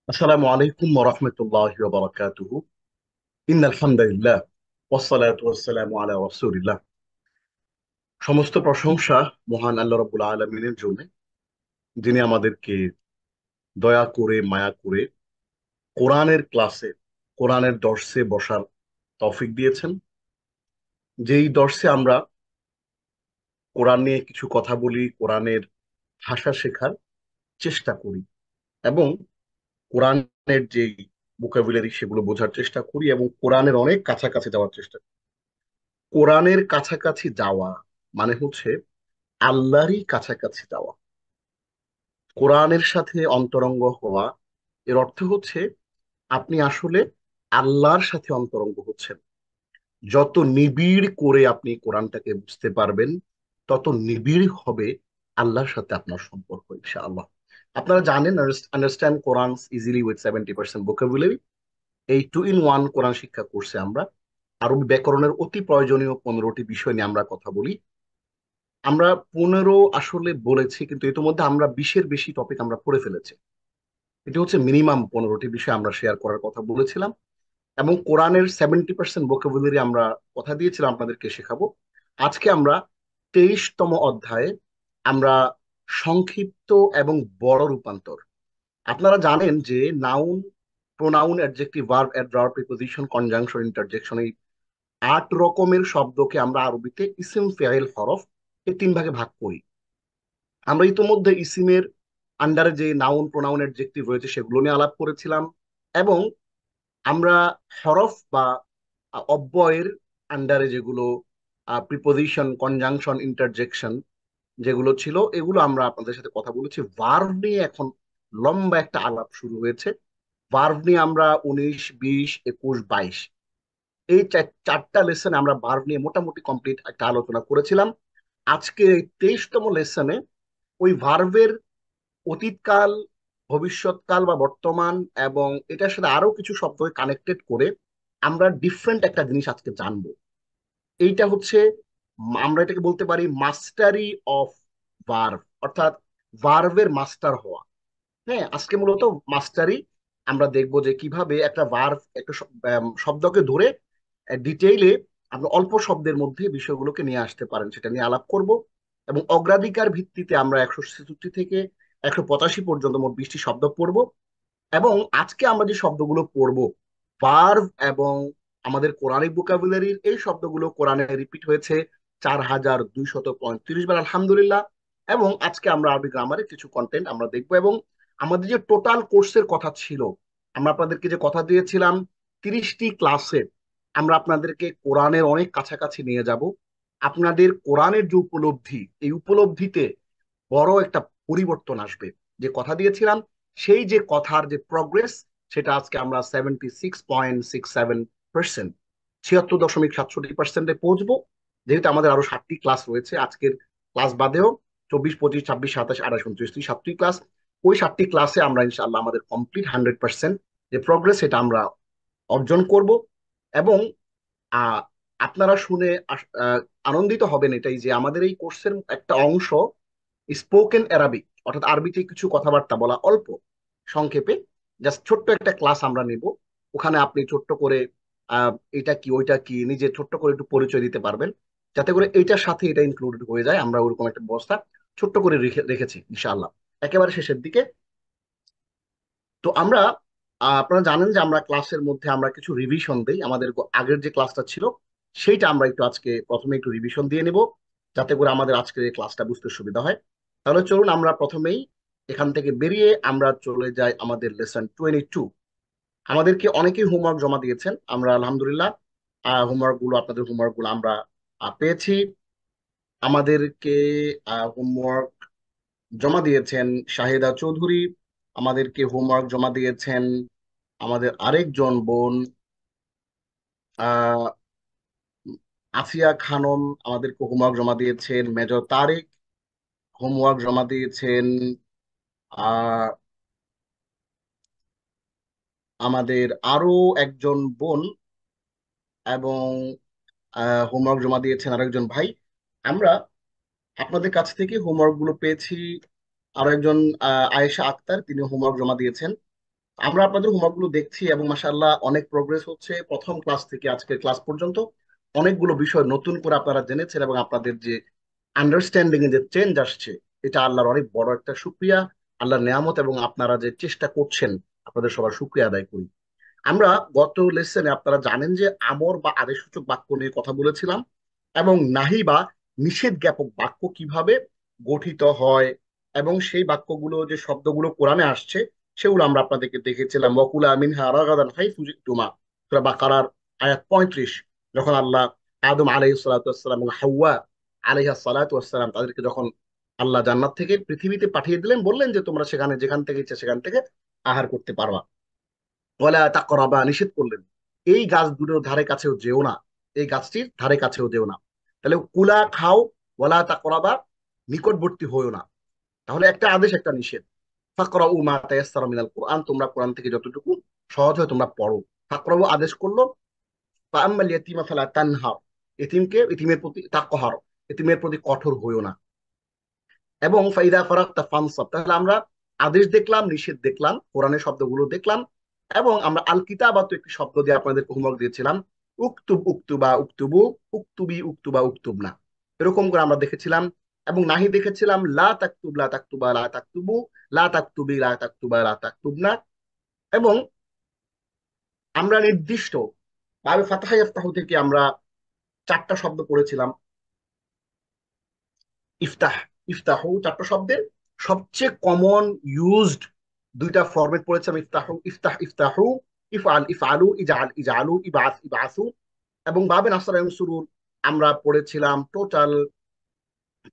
আসসালামু আলাইকুম ওয়া রাহমাতুল্লাহি ওয়া বারাকাতুহু। ইন্নাল হামদালিল্লাহ ওয়াসসালাতু ওয়াসসালামু আলা রাসূলিল্লাহ। সমস্ত প্রশংসা মহান আল্লাহ রাব্বুল আলামিনের জন্য, যিনি আমাদেরকে দয়া করে মায়া করে কোরআনের ক্লাসে, কোরআনের দর্সে বসার তৌফিক দিয়েছেন। যেই দর্সে আমরা কোরআন নিয়ে কিছু কথা বলি, কোরআনের ভাষা শেখার চেষ্টা করি এবং কোরআনের যেই ভোকাবুলারি সেগুলো বোঝার চেষ্টা করি এবং কোরআনের অনেক কাছাকাছি যাওয়ার চেষ্টা করি। কোরআনের কাছাকাছি যাওয়া মানে হচ্ছে আল্লাহরই কাছাকাছি যাওয়া। কোরআনের সাথে অন্তরঙ্গ হওয়া এর অর্থ হচ্ছে আপনি আসলে আল্লাহর সাথে অন্তরঙ্গ হচ্ছেন। যত নিবিড় করে আপনি কোরআনটাকে বুঝতে পারবেন, তত নিবিড় হবে আল্লাহর সাথে আপনার সম্পর্ক ইনশাআল্লাহ। আপনারা জানেন, understand Quran easily with 70% vocabulary, এই 2 in 1 কোরআন শিক্ষা কোর্সে আমরা আরবি ব্যাকরণের অতি প্রয়োজনীয় 15টি বিষয় নিয়ে আমরা কথা বলি। আমরা 15 আসলে বলেছি, কিন্তু ইতিমধ্যে আমরা 20-এর বেশি টপিক আমরা পড়ে ফেলেছি। এটি হচ্ছে মিনিমাম 15টি বিষয় আমরা শেয়ার করার কথা বলেছিলাম এবং কোরআনের 70% ভোকাবুলারি আমরা কথা দিয়েছিলাম আপনাদেরকে শেখাবো। আজকে আমরা 23তম অধ্যায়ে আমরা সংক্ষিপ্ত এবং বড় রূপান্তর। আপনারা জানেন যে noun, pronoun, adjective, verb, adverb, preposition, conjunction, interjection, এই 8 রকমের শব্দকে আমরা আরবিতে ইসিম, ফেইল, হরফ এই 3 ভাগে ভাগ করি। আমরা ইতোমধ্যে ইসিমের আন্ডারে যে নাউন, প্রোনাউন, অ্যাডজেক্টিভ রয়েছে সেগুলো নিয়ে আলাপ করেছিলাম এবং আমরা হরফ বা অব্যয়ের আন্ডারে যেগুলো প্রিপোজিশন, কনজাংশন, ইন্টারজেকশন যেগুলো ছিল এগুলো আমরা আপনাদের সাথে কথা বলেছি। ভার্ব নিয়ে এখন লম্বা একটা আলাপ শুরু হয়েছে। ভার্ব নিয়ে আমরা 19, 20, 21, 22 এই চারটা লেসনে আমরা ভার্ব নিয়ে মোটামুটি কমপ্লিট একটা আলোচনা করেছিলাম। আজকে এই 23তম লেসনে ওই ভার্বের অতীতকাল, ভবিষ্যৎকাল বা বর্তমান এবং এটার সাথে আরো কিছু শব্দকে কানেক্টেড করে আমরা ডিফারেন্ট একটা জিনিস আজকে জানবো। এইটা হচ্ছে আমরা এটাকে বলতে পারি মাস্টারি অফ ভার্ভ, অর্থাৎ ভার্ভের মাস্টার হওয়া। হ্যাঁ, আজকে মূলত মাস্টারি আমরা দেখবো যে কিভাবে একটা ভার্ভ একটা শব্দকে ধরে ডিটেইলে আপনি অল্প শব্দের মধ্যে বিষয়গুলোকে নিয়ে আসতে পারেন, সেটা নিয়ে আলাপ করব। এবং অগ্রাধিকার ভিত্তিতে আমরা 166 থেকে 185 পর্যন্ত মোট 20টি শব্দ পড়ব। এবং আজকে আমরা যে শব্দগুলো পড়ব, ভার্ভ এবং আমাদের কোরআনিক ভোকাবুলারির এই শব্দগুলো কোরআনে রিপিট হয়েছে 4235 বার, আলহামদুলিল্লাহ। এবং আজকে আমরা আরবি গ্রামারের কিছু কন্টেন্ট আমরা দেখবো এবং আমাদের যে টোটাল কোর্সের কথা ছিল, আমরা আপনাদেরকে যে কথা দিয়েছিলাম 30টি ক্লাসে আমরা আপনাদেরকে কোরআনের অনেক কাছাকাছি নিয়ে যাব। আপনাদের কোরআনের যে উপলব্ধি, এই উপলব্ধিতে বড় একটা পরিবর্তন আসবে। যে কথা দিয়েছিলাম, সেই যে কথার যে প্রগ্রেস, সেটা আজকে আমরা 76.67%, 76.67%-এ পৌঁছবো। যেহেতু আমাদের আরো 7টি ক্লাস রয়েছে আজকের ক্লাস বাদেও, 24, 25, 26, 27, 28, 29, 7টি ক্লাস। ওই 7টি ক্লাসে আমরা ইনশাআল্লাহ আমাদের কমপ্লিট 100% যে প্রগ্রেস সেটা আমরা অর্জন করব। এবং আহ, আপনারা শুনে আনন্দিত হবেন এটাই যে আমাদের এই কোর্সের একটা অংশ স্পোকেন অ্যারাবিক, অর্থাৎ আরবিতে কিছু কথাবার্তা বলা, অল্প সংক্ষেপে জাস্ট ছোট্ট একটা ক্লাস আমরা নিব। ওখানে আপনি ছোট্ট করে এটা কি ওইটা কি নিজে ছোট্ট করে একটু পরিচয় দিতে পারবেন, যাতে করে এইটার সাথে এটা ইনক্লুডেড হয়ে যায়। আমরা ওরকম একটা ব্যবস্থা ছোট্ট করে রেখেছি ইনশাআল্লাহ একেবারে শেষের দিকে। তো আমরা আপনারা জানেন যে আমরা ক্লাসের মধ্যে আমরা কিছু রিভিশন দেই। আমাদের আগের যে ক্লাসটা ছিল সেইটা আমরা একটু আজকে প্রথমে একটু রিভিশন দিয়ে নেব, যাতে করে আমাদের আজকের এই ক্লাসটা বুঝতে সুবিধা হয়। তাহলে চলুন আমরা প্রথমেই এখান থেকে বেরিয়ে আমরা চলে যাই আমাদের লেসন 22। আমাদেরকে অনেকেই হোমওয়ার্ক জমা দিয়েছেন, আমরা আলহামদুলিল্লাহ হোমওয়ার্ক গুলো, আপনাদের হোমওয়ার্ক গুলো আমরা পেয়েছি। আমাদেরকে হোমওয়ার্ক জমা দিয়েছেন শাহিদা চৌধুরী, আমাদেরকে হোমওয়ার্ক জমা দিয়েছেন আমাদের আরেকজন বোন আহ আফিয়া খানম, আমাদেরকে হোমওয়ার্ক জমা দিয়েছেন মেজর তারেক, হোমওয়ার্ক জমা দিয়েছেন আহ আমাদের আরো একজন বোন, এবং হোমওয়ার্ক জমা দিয়েছেন আরেকজন ভাই। আমরা আপনাদের কাছ থেকে হোমওয়ার্ক গুলো পেয়েছি। আরো একজন আয়েশা আক্তার, তিনি হোমওয়ার্ক জমা দিয়েছেন। আমরা আপনাদের হোমওয়ার্ক গুলো দেখছি এবং মাশাআল্লাহ অনেক প্রোগ্রেস হচ্ছে প্রথম ক্লাস থেকে আজকের ক্লাস পর্যন্ত। অনেকগুলো বিষয় নতুন করে আপনারা জেনেছেন এবং আপনাদের যে আন্ডারস্ট্যান্ডিং এ যে চেঞ্জ আসছে, এটা আল্লাহর অনেক বড় একটা শুকরিয়া, আল্লাহর নেয়ামত। এবং আপনারা যে চেষ্টা করছেন, আপনাদের সবার শুকরিয়া আদায় করি। আমরা গত লেসনে আপনারা জানেন যে আমর বা আদেশসূচক বাক্য নিয়ে কথা বলেছিলাম এবং নাহি বা নিষেধ জ্ঞাপক বাক্য কিভাবে গঠিত হয় এবং সেই বাক্যগুলো যে শব্দগুলো কোরআনে আসছে সেগুলো আমরা আপনাদেরকে দেখেছিলাম। ওয়াকুলা মিনহা রাগাদান হাইসু জিতুমা, সূরা বাকারার আয়াত 35। যখন আল্লাহ আদম আলাইহিস সালাতু ওয়াসসালাম এবং হাওয়া আলাইহিস সালাতু ওয়াসসালাম তাদেরকে যখন আল্লাহ জান্নাত থেকে পৃথিবীতে পাঠিয়ে দিলেন, বললেন যে তোমরা সেখানে যেখান থেকে ইচ্ছা সেখান থেকে আহার করতে পারবা। ওয়ালা তাকরাবা, নিষেধ করলেন এই গাছ দুটোর ধারে কাছেও যেও না, এই গাছটির ধারে কাছেও যেও না। তাহলে কুলা খাও, ওয়ালা তাকরাবা নিকটবর্তী হইও না। তাহলে একটা আদেশ একটা নিষেধ। ফাকরাউ মা তায়াসসারা মিনাল কোরআন, তোমরা কোরআন থেকে যতটুকু সহজ হয় তোমরা পড়ো। ফাকরাউ আদেশ করলো। ফাআম্মাল ইয়াতীমা ফালা তানহার, এতিমের প্রতি তাকহার, এতিমের প্রতি কঠোর হইও না। এবং ফাইদা ফারাগতা ফানসাব, তাহলে আমরা আদেশ দেখলাম, নিষেধ দেখলাম, কোরআনের শব্দগুলো দেখলাম এবং আমরা আল কিতাবাত একটি শব্দ দিয়ে আপনাদের হোমওয়ার্ক দিয়েছিলাম। উক্তুব, উক্তুবা, উক্তুবু, উক্তুবি, উক্তুবা, উক্তুবনা, এরকম করে আমরা দেখেছিলাম। এবং নাহি দেখেছিলাম লা তাকতুব, লা তাকতুবা, লা তাকতুবু, লা তাকতুবি, লা তাকতুবা, লা তাকতুবনা। এবং আমরা নির্দিষ্ট ভাবে ফাতাহা ইফতাহু থেকে আমরা চারটা শব্দ পড়েছিলাম। ইফতাহ, ইফতাহু, চারটা শব্দের সবচেয়ে কমন ইউজড দুইটা ফরম্যাট পড়েছিলাম। ইফতাহু, ইফতাহ, ইফতাহু, ইফআল, ইফআলু, ইজআল, ইজআলু, ইবাস, ইবাসু। এবং বাবে নাসরা এবং সুরুর আমরা পড়েছিলাম টোটাল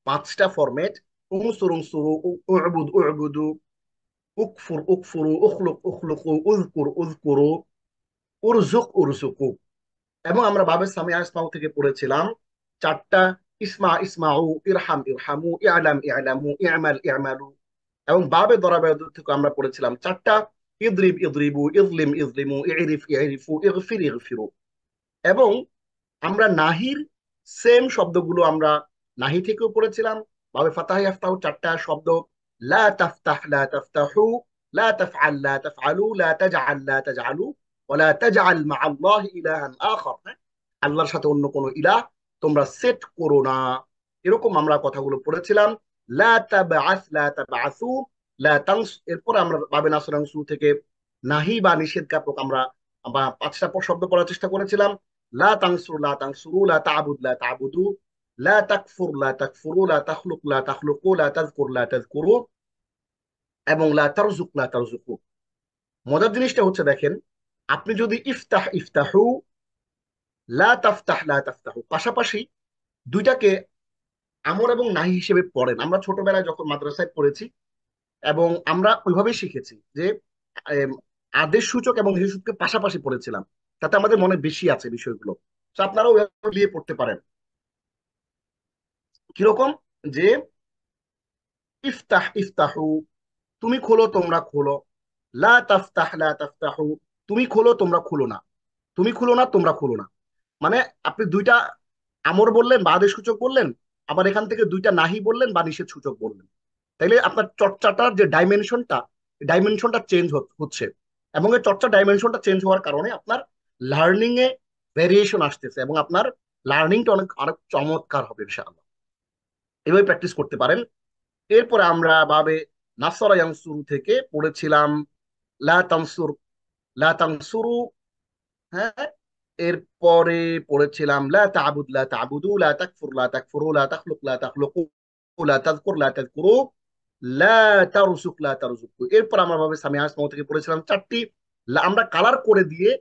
পাঁচটা ফরম্যাট। উনসুর, উনসুরু, উবুদ, উবুদু, উকফুর, উকফুরু, উখলুক, উখলুকু, উযকুর, উযকুরু, উরজুক, উরজুকু। এবং আমরা বাবে সামিয়া ইসমাউ থেকে পড়েছিলাম চারটা। ইসমা, ইসমাউ, ইরহাম, ইরহামু, ইআলাম, ইআলামু, ইআমাল, ইআমালু। এবং বাবে দরাবের থেকে আমরা পড়েছিলাম চারটা। ইদরিব, ইদরিবু, ইজলিম, ইজলিমু, ইরিফ, ইরিফু, ইগফির, ইগফিরু। এবং আমরা নাহির সেম শব্দগুলো আমরা নাহি থেকেও পড়েছিলাম। বাবে ফাতাহ ইয়াফতাহু চারটা শব্দ। লা তাফতাহ, লা তাফতাহু, লা তাফআল, লা তাফআলু, লা তাজআল, লা তাজআলু, ওয়ালা তাজআল মা আল্লাহ ইলাহান আখার। আল্লাহর সাথে অন্য কোনো ইলাহ তোমরা সেট করো না। এরকম আমরা কথাগুলো পড়েছিলাম। লা তাবআস, লা তাবআসু, লা তানস। এরপর আমরা বাবে নাসরাংসু থেকে নাহি বা নিষেধজ্ঞাপক আমরা বা পাঁচটা শব্দ পড়ার চেষ্টা করেছিলাম। লা তানসুর, লা তানসুরু, লা তা'বুদ, লা তা'বুদু, লা তাকফুর, লা তাকফুরু, লা তাখলুক, লা তাখলুকু, লা তাযকুর, লা তাযকুরু। এবং লা তারযুক, লা তারযুকু। মজার জিনিসটা হচ্ছে দেখেন, আপনি যদি ইফতাহ, ইফতাহু, লা তাফতাহ, লা তাফতাহু পাশাপাশি দুইটাকে আমর এবং নাহি হিসেবে পড়েন, আমরা ছোটবেলায় যখন মাদ্রাসায় পড়েছি এবং আমরা ওইভাবেই শিখেছি যে এম, আদেশ সূচক এবং নিষেধ সূচককে পাশাপাশি পড়েছিলাম, তাতে আমাদের মনে বেশি আছে বিষয়গুলো। তো আপনারাও ওইভাবে মিলিয়ে পড়তে পারেন। কিরকম? যে ইফতাহ, ইফতাহু, তুমি খোলো, তোমরা খোলো। লা তাফতাহ, লা তাফতাহু, তুমি খোলো, তোমরা খোলো না। তুমি খুলো না, তোমরা খুলো না। মানে আপনি দুইটা আমর বললেন বা আদেশ সূচক বললেন, আবার এখান থেকে দুইটা নাহি বললেন বা নিষেধ সূচক বললেন। তাইলে আপনার চর্চাটার যে ডাইমেনশনটা, ডাইমেনশনটা চেঞ্জ হচ্ছে। এবং এই চর্চা ডাইমেনশনটা চেঞ্জ হওয়ার কারণে আপনার লার্নিং এ ভেরিয়েশন আসতেছে এবং আপনার লার্নিংটা অনেক অনেক চমৎকার হবে ইনশাআল্লাহ। এভাবে প্র্যাকটিস করতে পারেন। এরপরে আমরা ভাবে নাসরা ইয়ানসুরু থেকে পড়েছিলাম লা তানসুর, লা তানসুরু। হ্যাঁ, এরপরে পড়েছিলাম লা তা'বুদ, লা তা'বুদু, লা তাকফুর, লা তাকফুরু, লা তাখলুক, লা তাখলুকু, লা তাযকুর, লা তাযকুরু, লা তারযুক, লা তারযুকু। এরপর আমরা ভাবে সামিয়া ইসমাউ থেকে পড়েছিলাম চারটি। আমরা কালার করে দিয়ে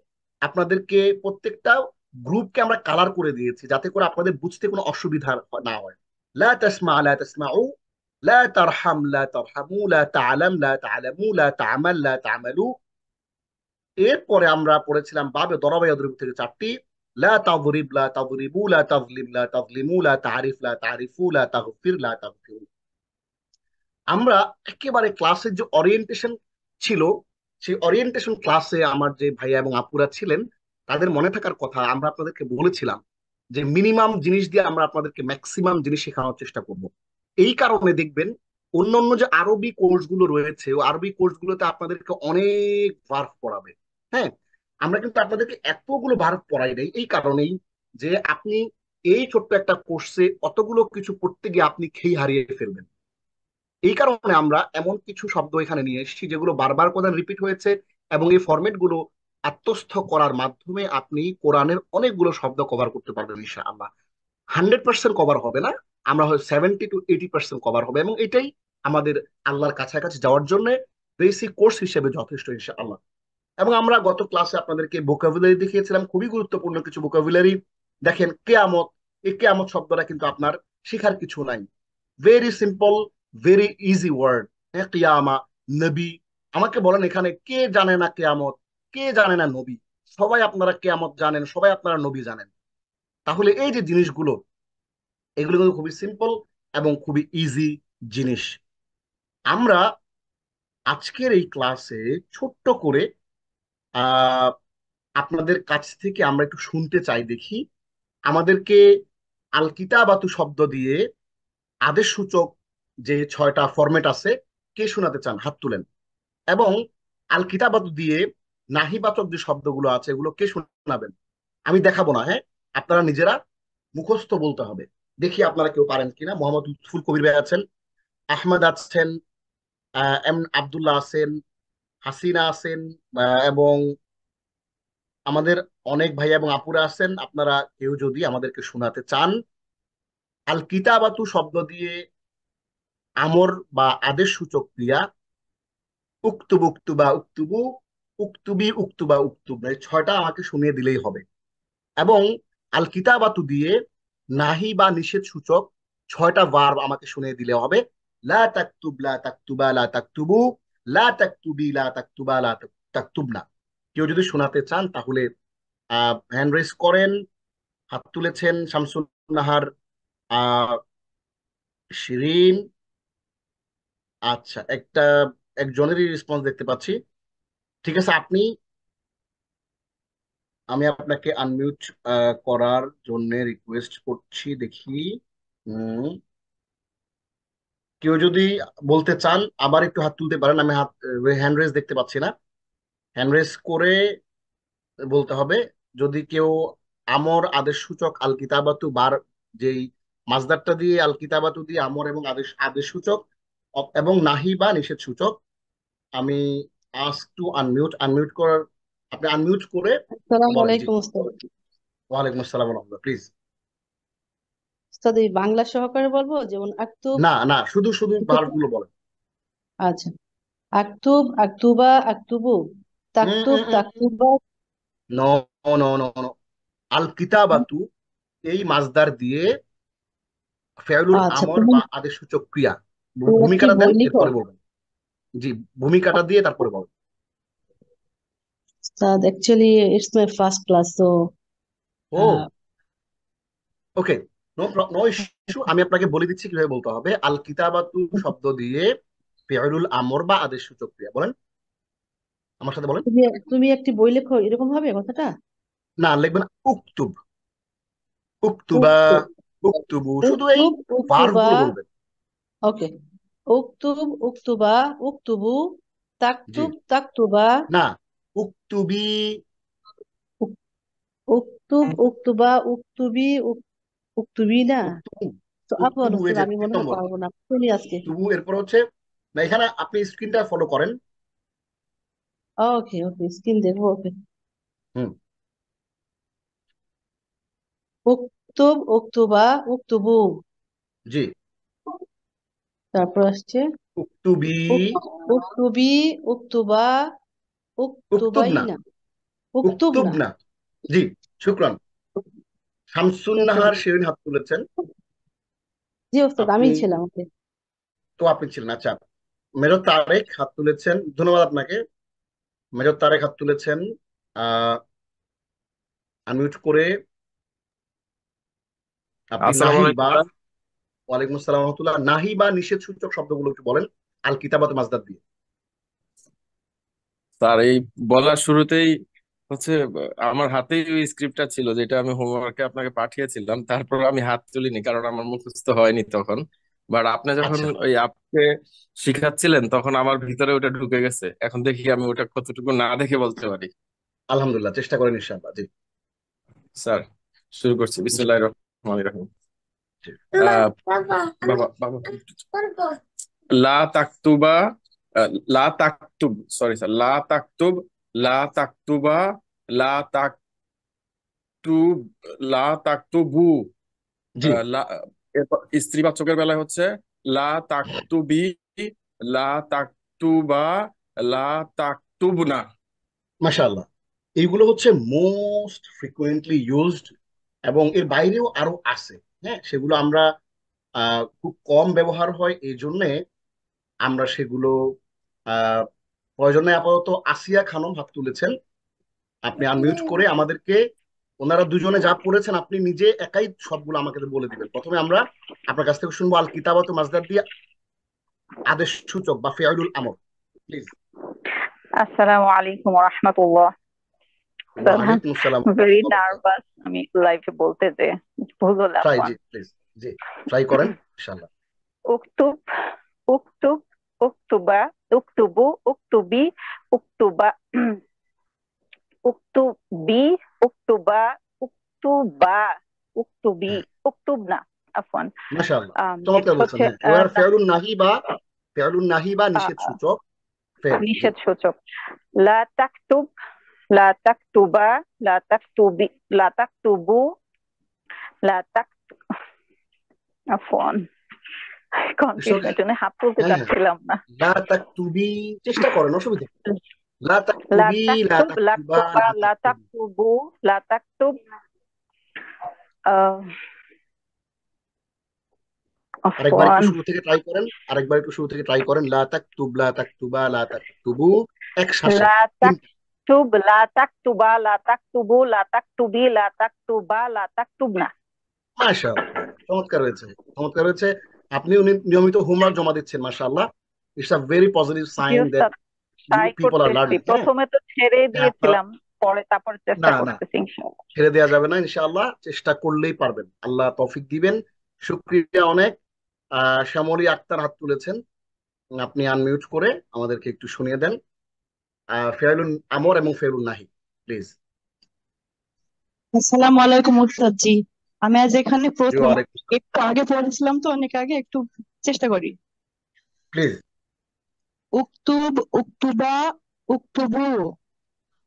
আপনাদেরকে প্রত্যেকটা গ্রুপকে আমরা কালার করে দিয়েছি যাতে করে আপনাদের বুঝতে কোনো অসুবিধা না হয়। লা তাসমা, লা তাসমাউ, লা তারহাম, লা তারহামু, লা তা'লাম, লা তা'লামু, লা তা'মাল, লা তা'মালু। এরপরে আমরা পড়েছিলাম বাবে দরাবা ইয়াদরিবু থেকে চারটি। লা তাযরিব, লা তাযরিবু, লা তাযলিম, লা তাযলিমু, লা তা'রিফ, লা তা'রিফু, লা তাগফির, লা তাগফিরু। আমরা একেবারে ক্লাসের যে ওরিয়েন্টেশন ছিল, সেই ওরিয়েন্টেশন ক্লাসে আমার যে ভাইয়া এবং আপুরা ছিলেন তাদের মনে থাকার কথা, আমরা আপনাদেরকে বলেছিলাম যে মিনিমাম জিনিস দিয়ে আমরা আপনাদেরকে ম্যাক্সিমাম জিনিস শেখানোর চেষ্টা করব। এই কারণে দেখবেন অন্যান্য যে আরবি কোর্সগুলো রয়েছে, ও আরবি কোর্সগুলোতে আপনাদেরকে অনেক ভার্ব পড়াবে। হ্যাঁ, আমরা কিন্তু আপনাদেরকে এতগুলো ভার্ব পড়াই নাই এই কারণেই যে আপনি এই ছোট্ট একটা কোর্সে অতগুলো কিছু পড়তে গিয়ে আপনি খেই হারিয়ে ফেলবেন। এই কারণে আমরা এমন কিছু শব্দ এখানে নিয়ে এসেছি যেগুলো বারবার কোরআন রিপিট হয়েছে, এবং এই ফরম্যাট গুলো আত্মস্থ করার মাধ্যমে আপনি কোরআনের অনেকগুলো শব্দ কভার করতে পারবেন ইনশাআল্লাহ। 100% কভার হবে না, আমরা হয় 70 to 80% কভার হবে, এবং এটাই আমাদের আল্লাহর কাছাকাছি যাওয়ার জন্য বেসিক কোর্স হিসেবে যথেষ্ট ইনশাআল্লাহ। এবং আমরা গত ক্লাসে আপনাদেরকে ভোকাবুলারি দেখিয়েছিলাম, খুবই গুরুত্বপূর্ণ কিছু ভোকাবুলারি। দেখেন কেয়ামত, এই কেয়ামত শব্দটা কিন্তু আপনার শেখার কিছু নাই, very simple, very easy word. হ্যাঁ, কিয়ামা, নবী। আমাকে বলেন এখানে কে জানে না কেয়ামত, কে জানে না নবী? সবাই আপনারা কেয়ামত জানেন, সবাই আপনারা নবী জানেন। তাহলে এই যে জিনিসগুলো, এগুলো কিন্তু খুবই সিম্পল এবং খুবই ইজি জিনিস। আমরা আজকের এই ক্লাসে ছোট্ট করে আহ আপনাদের কাছ থেকে আমরা একটু শুনতে চাই, দেখি আমাদেরকে আল কিতাবাতু শব্দ দিয়ে আদেশ সূচক যে 6টা ফরম্যাট আছে, কে শোনাতে চান হাত তুলেন। এবং আল কিতাবাতু দিয়ে নাহিবাচক যে শব্দগুলো আছে এগুলো কে শোনাবেন? আমি দেখাবো না, হ্যাঁ, আপনারা নিজেরা মুখস্থ বলতে হবে। দেখি আপনারা কেউ পারেন কিনা। মোহাম্মদ লুৎফুল কবির ভাই আছেন, আহমদ আছেন, এম আব্দুল্লাহ আছেন, হাসিনা আছেন, এবং আমাদের অনেক ভাইয়া এবং আপুরা আছেন। আপনারা কেউ যদি আমাদেরকে শোনাতে চান আল কিতাবাতু শব্দ দিয়ে আমর বা আদেশ সূচক ক্রিয়া, উক্তুব, উক্তুবা, উক্তুবু, উক্তুবি, উক্তুবা, উক্তুব, এই 6টা আমাকে শুনিয়ে দিলেই হবে। এবং আল কিতাবাতু দিয়ে নাহি বা নিষেধ সূচক 6টা ভার্ব আমাকে শুনিয়ে দিলে হবে। লা তাকতুব, লা তাকতুবা, লা তাকতুবু, লা তাকতুবি, লা তাকতুবা, লা তাকতুবনা। কেউ যদি শোনাতে চান তাহলে হ্যান্ড রেজ করেন। হাত তুলেছেন শামসুন নাহার, আহ শিরিন। আচ্ছা, একজনেরই রেসপন্স দেখতে পাচ্ছি। ঠিক আছে, আমি আপনাকে আনমিউট করার জন্য রিকোয়েস্ট করছি, দেখি। হুম, কেউ যদি বলতে চান আবার একটু হাত তুলতে পারেন, আমি হ্যান্ড রেজ দেখতে পাচ্ছি না। হ্যান্ড রেজ করে বলতে হবে। যদি কেউ আমর আদেশ সূচক আল কিতাবাতু বার, যেই মাসদারটা দিয়ে আল কিতাবাতু দিয়ে আমর এবং আদেশ আদেশ সূচক এবং নাহি বা নিষেধ সূচক, আমি আস্ক টু আনমিউট, আনমিউট করার, আপনি আনমিউট করে আসসালামু বলেন। জি, আলাইকুম ওস্তাদ। ওয়ালাইকুম আসসালাম রহমতুল্লাহ, প্লিজ। ওস্তাদ এই বাংলা সহকারে বলবো, যেমন আক্তুব। না না, শুধু শুধু ভার্ব গুলো বলেন। আচ্ছা, আক্তুব, আক্তুবা, আক্তুবু, তাকতুব, তাকতুবা। No, no, no, no. আল কিতাবাতু এই মাসদার দিয়ে ফেউলুল আচ্ছা, আমর তুমি বা আদেশ সূচক ক্রিয়া। তুমি একটি ভূমিকাটা দেন বই লিখো। এরপরে বলবেন। জি, ভূমিকাটা দিয়ে তারপরে বলবেন। ওস্তাদ actually it's my first class, তো ও, ওকে, নো, নো ইস্যু। আমি আপনাকে বলে দিচ্ছি কিভাবে বলতে হবে। আল কিতাবাতু শব্দ দিয়ে ফেউলুল আমর বা আদেশ সূচক ক্রিয়া বলেন, আমার সাথে বলেন। তুমি তুমি একটি বই লেখো, এরকম হবে কথাটা? না, লিখবেন উক্তুব, উক্তুবা, উক্তুব, উক্তুবু, শুধু এই উক্তুব, ভার্ব উক্তুবা। গুলো বলবেন। ওকে, উক্তুব, উক্তুবা, উক্তুবু, জি, তাকতুব, তাকতুবা, না, উক্তুবি, উক- উক্তুব, উক্তুবা, উক্তুবি, উক্তুবি না। উক্তুবু, তো আফওয়ান উক্তুবু, এই ওস্তাদ, যে আমি তিন মনে হয় নম্বর। পারবো না, তুমি আজকে। উক্তুবু এরপর হচ্ছে, না, এখানে আপনি স্ক্রিনটা ফলো করেন। ওকে ওকে, স্ক্রিন দেখবো, ওকে। হুম, উক্তুব, উক্তুবা, উক্তুবু। জি, তারপর আসছে উক্তুবি, উক্তুবি, উক্তুবা, উক্তুব উক্তুবাই না, না, উক্তুব উক্তুব না। না। জি, শুক্রান। শামসুন তারপর নাহার শিরিন হাত তুলেছেন। জি ওস্তাদ, আমি আপনি, ছিলাম, ওকে। তো আপনি ছিলেন, আচ্ছা। মেজর তারেক হাত তুলেছেন, ধন্যবাদ আপনাকে। মেজর তারেক হাত তুলেছেন, আহ আনমিউট করে আপনি আসসালামু নাহি আলাইকুম বা, স্যার। ওয়ালাইকুম আসসালাম রহমতুল্লাহ, নাহি বা নিষেধ সূচক শব্দগুলো একটু বলেন আল কিতাবাত মাজদার দিয়ে। স্যার, এই বলার শুরুতেই হচ্ছে আমার হাতেই ওই স্ক্রিপ্টটা ছিল যেটা আমি হোমওয়ার্কে আপনাকে পাঠিয়েছিলাম, তারপর আমি হাত তুলিনি কারণ আমার মুখস্থ হয়নি তখন। বাট আপনি যখন আচ্ছা, ওই আপকে শিখাচ্ছিলেন তখন আমার ভিতরে ওটা ঢুকে গেছে, এখন দেখি আমি ওটা কতটুকু না দেখে বলতে পারি। আলহামদুলিল্লাহ, চেষ্টা করেন ইনশাআল্লাহ। জি। স্যার, শুরু করছি। জি। বিসমিল্লাহির রহমানির রহিম। জি। আহ বাবা বাবা লা তাকতুবা, লা তাকতুব, সরি স্যার, লা তাকতুব, লা তাকতুবা, লা তাকতুব, লা তাকতুবু। জি। লা, এরপর স্ত্রীবাচকের বেলায় হচ্ছে লা তাকতুবি, লা তাকতুবা, লা তাকতুবনা। মাশাআল্লাহ, এইগুলো হচ্ছে মোস্ট ফ্রিকুয়েন্টলি ইউজড, এবং এর বাইরেও আরো আছে। হ্যাঁ, সেগুলো আমরা খুব কম ব্যবহার হয়, এই জন্যে আমরা সেগুলো আহ প্রয়োজনে আপাতত আসিয়া খানম হাত তুলেছেন, আপনি আনমিউট করে আমাদেরকে, ওনারা দুজনে যা পড়েছেন আপনি নিজে একাই সবগুলো আমাকে বলে দিবেন। প্রথমে আমরা আপনার কাছ থেকে শুনবো আল কিতাবাত মাজদার দিয়ে আদেশ সূচক বা ফেয়ালুল আমর, প্লিজ। আসসালামু আলাইকুম রহমতুল্লাহ। স্যার, ওয়ালাইকুম আসসালাম। ভেরি নার্ভাস আমি লাইভে বলতে যে ভুল হলে try, Afwan. G please, G try করেন ইনশাআল্লাহ। উকতুব, উকতুব, উকতুবা, উকতুবু, উকতুবি, উকতুবা, উকতুবি, উকতুবা, উকতুবা, উকতুবি, হ্যাঁ, উকতুবনা, আফওয়ান। মাশাআল্লাহ, এটা চমৎকার বলছেন। হচ্ছে হ্যাঁ, ওয়ার ফেয়ালুন নাহি বা আহ, নিষেধ সূচক ফেল। জি। নিষেধ সূচক। লা তাকতুব, লা তাকতুবা, লা তাকতুবি, লা তাকতুবু, লা তাক, আফওয়ান, ঈশ্বর, কনফিউশনের জন্য হাত তুলতে হ্যাঁ হ্যাঁ, চাচ্ছিলাম না। লা তাকতুবি, চেষ্টা করেন, অসুবিধা নেই। লা লা তাকতুবি, লা তাকতুব, তাকতুবা, লাকতুবা, লা লা তাকতুবু। তাকতুবু, লা তাকতুব, আহ, আরেকবার একটু আফওয়ান। শুরু থেকে ট্রাই করেন, আরেকবার একটু শুরু থেকে ট্রাই করেন। লা তাকতুব, লা তাকতুবা, লা তাকতুবু, এক শ্বাসে লা তিনটা। তাকতুব, লা তাকতুবা, লা তাকতুবু, লা তাকতুবি, লা তাকতুবা, লা তাকতুবনা। মাশাআল্লাহ, চমৎকার হয়েছে, চমৎকার হয়েছে। আপনি নিয়মিত হোমওয়ার্ক জমা দিচ্ছেন, মাশাআল্লাহ। It's a very positive G sign that ওস্তাদ, ইউ ট্রাই পিপল আর করতেছি। লার্নিং। হ্যাঁ, প্রথমে তো ছেড়ে হ্যাঁ, আপনারা, দিয়েছিলাম, পরে তারপর চেষ্টা না না, করতেছি ইনশাআল্লাহ। ছেড়ে দেওয়া যাবে না ইনশাআল্লাহ, চেষ্টা করলেই পারবেন, আল্লাহ তৌফিক দিবেন। শুকরিয়া অনেক। শ্যামলী আক্তার হাত তুলেছেন, আপনি আনমিউট করে আমাদেরকে একটু শুনিয়ে দেন ফেয়ালুন আমর এবং ফেয়ালুন নাহি, প্লিজ। আসসালামু আলাইকুম উস্তাদ জি। আমি আজ এখানে প্রথম, ওয়ালাইকুম আসসালাম। একটু আগে পড়েছিলাম তো, অনেক আগে, একটু চেষ্টা করি। প্লিজ। উকতুব, উকতুবা, উকতুবু,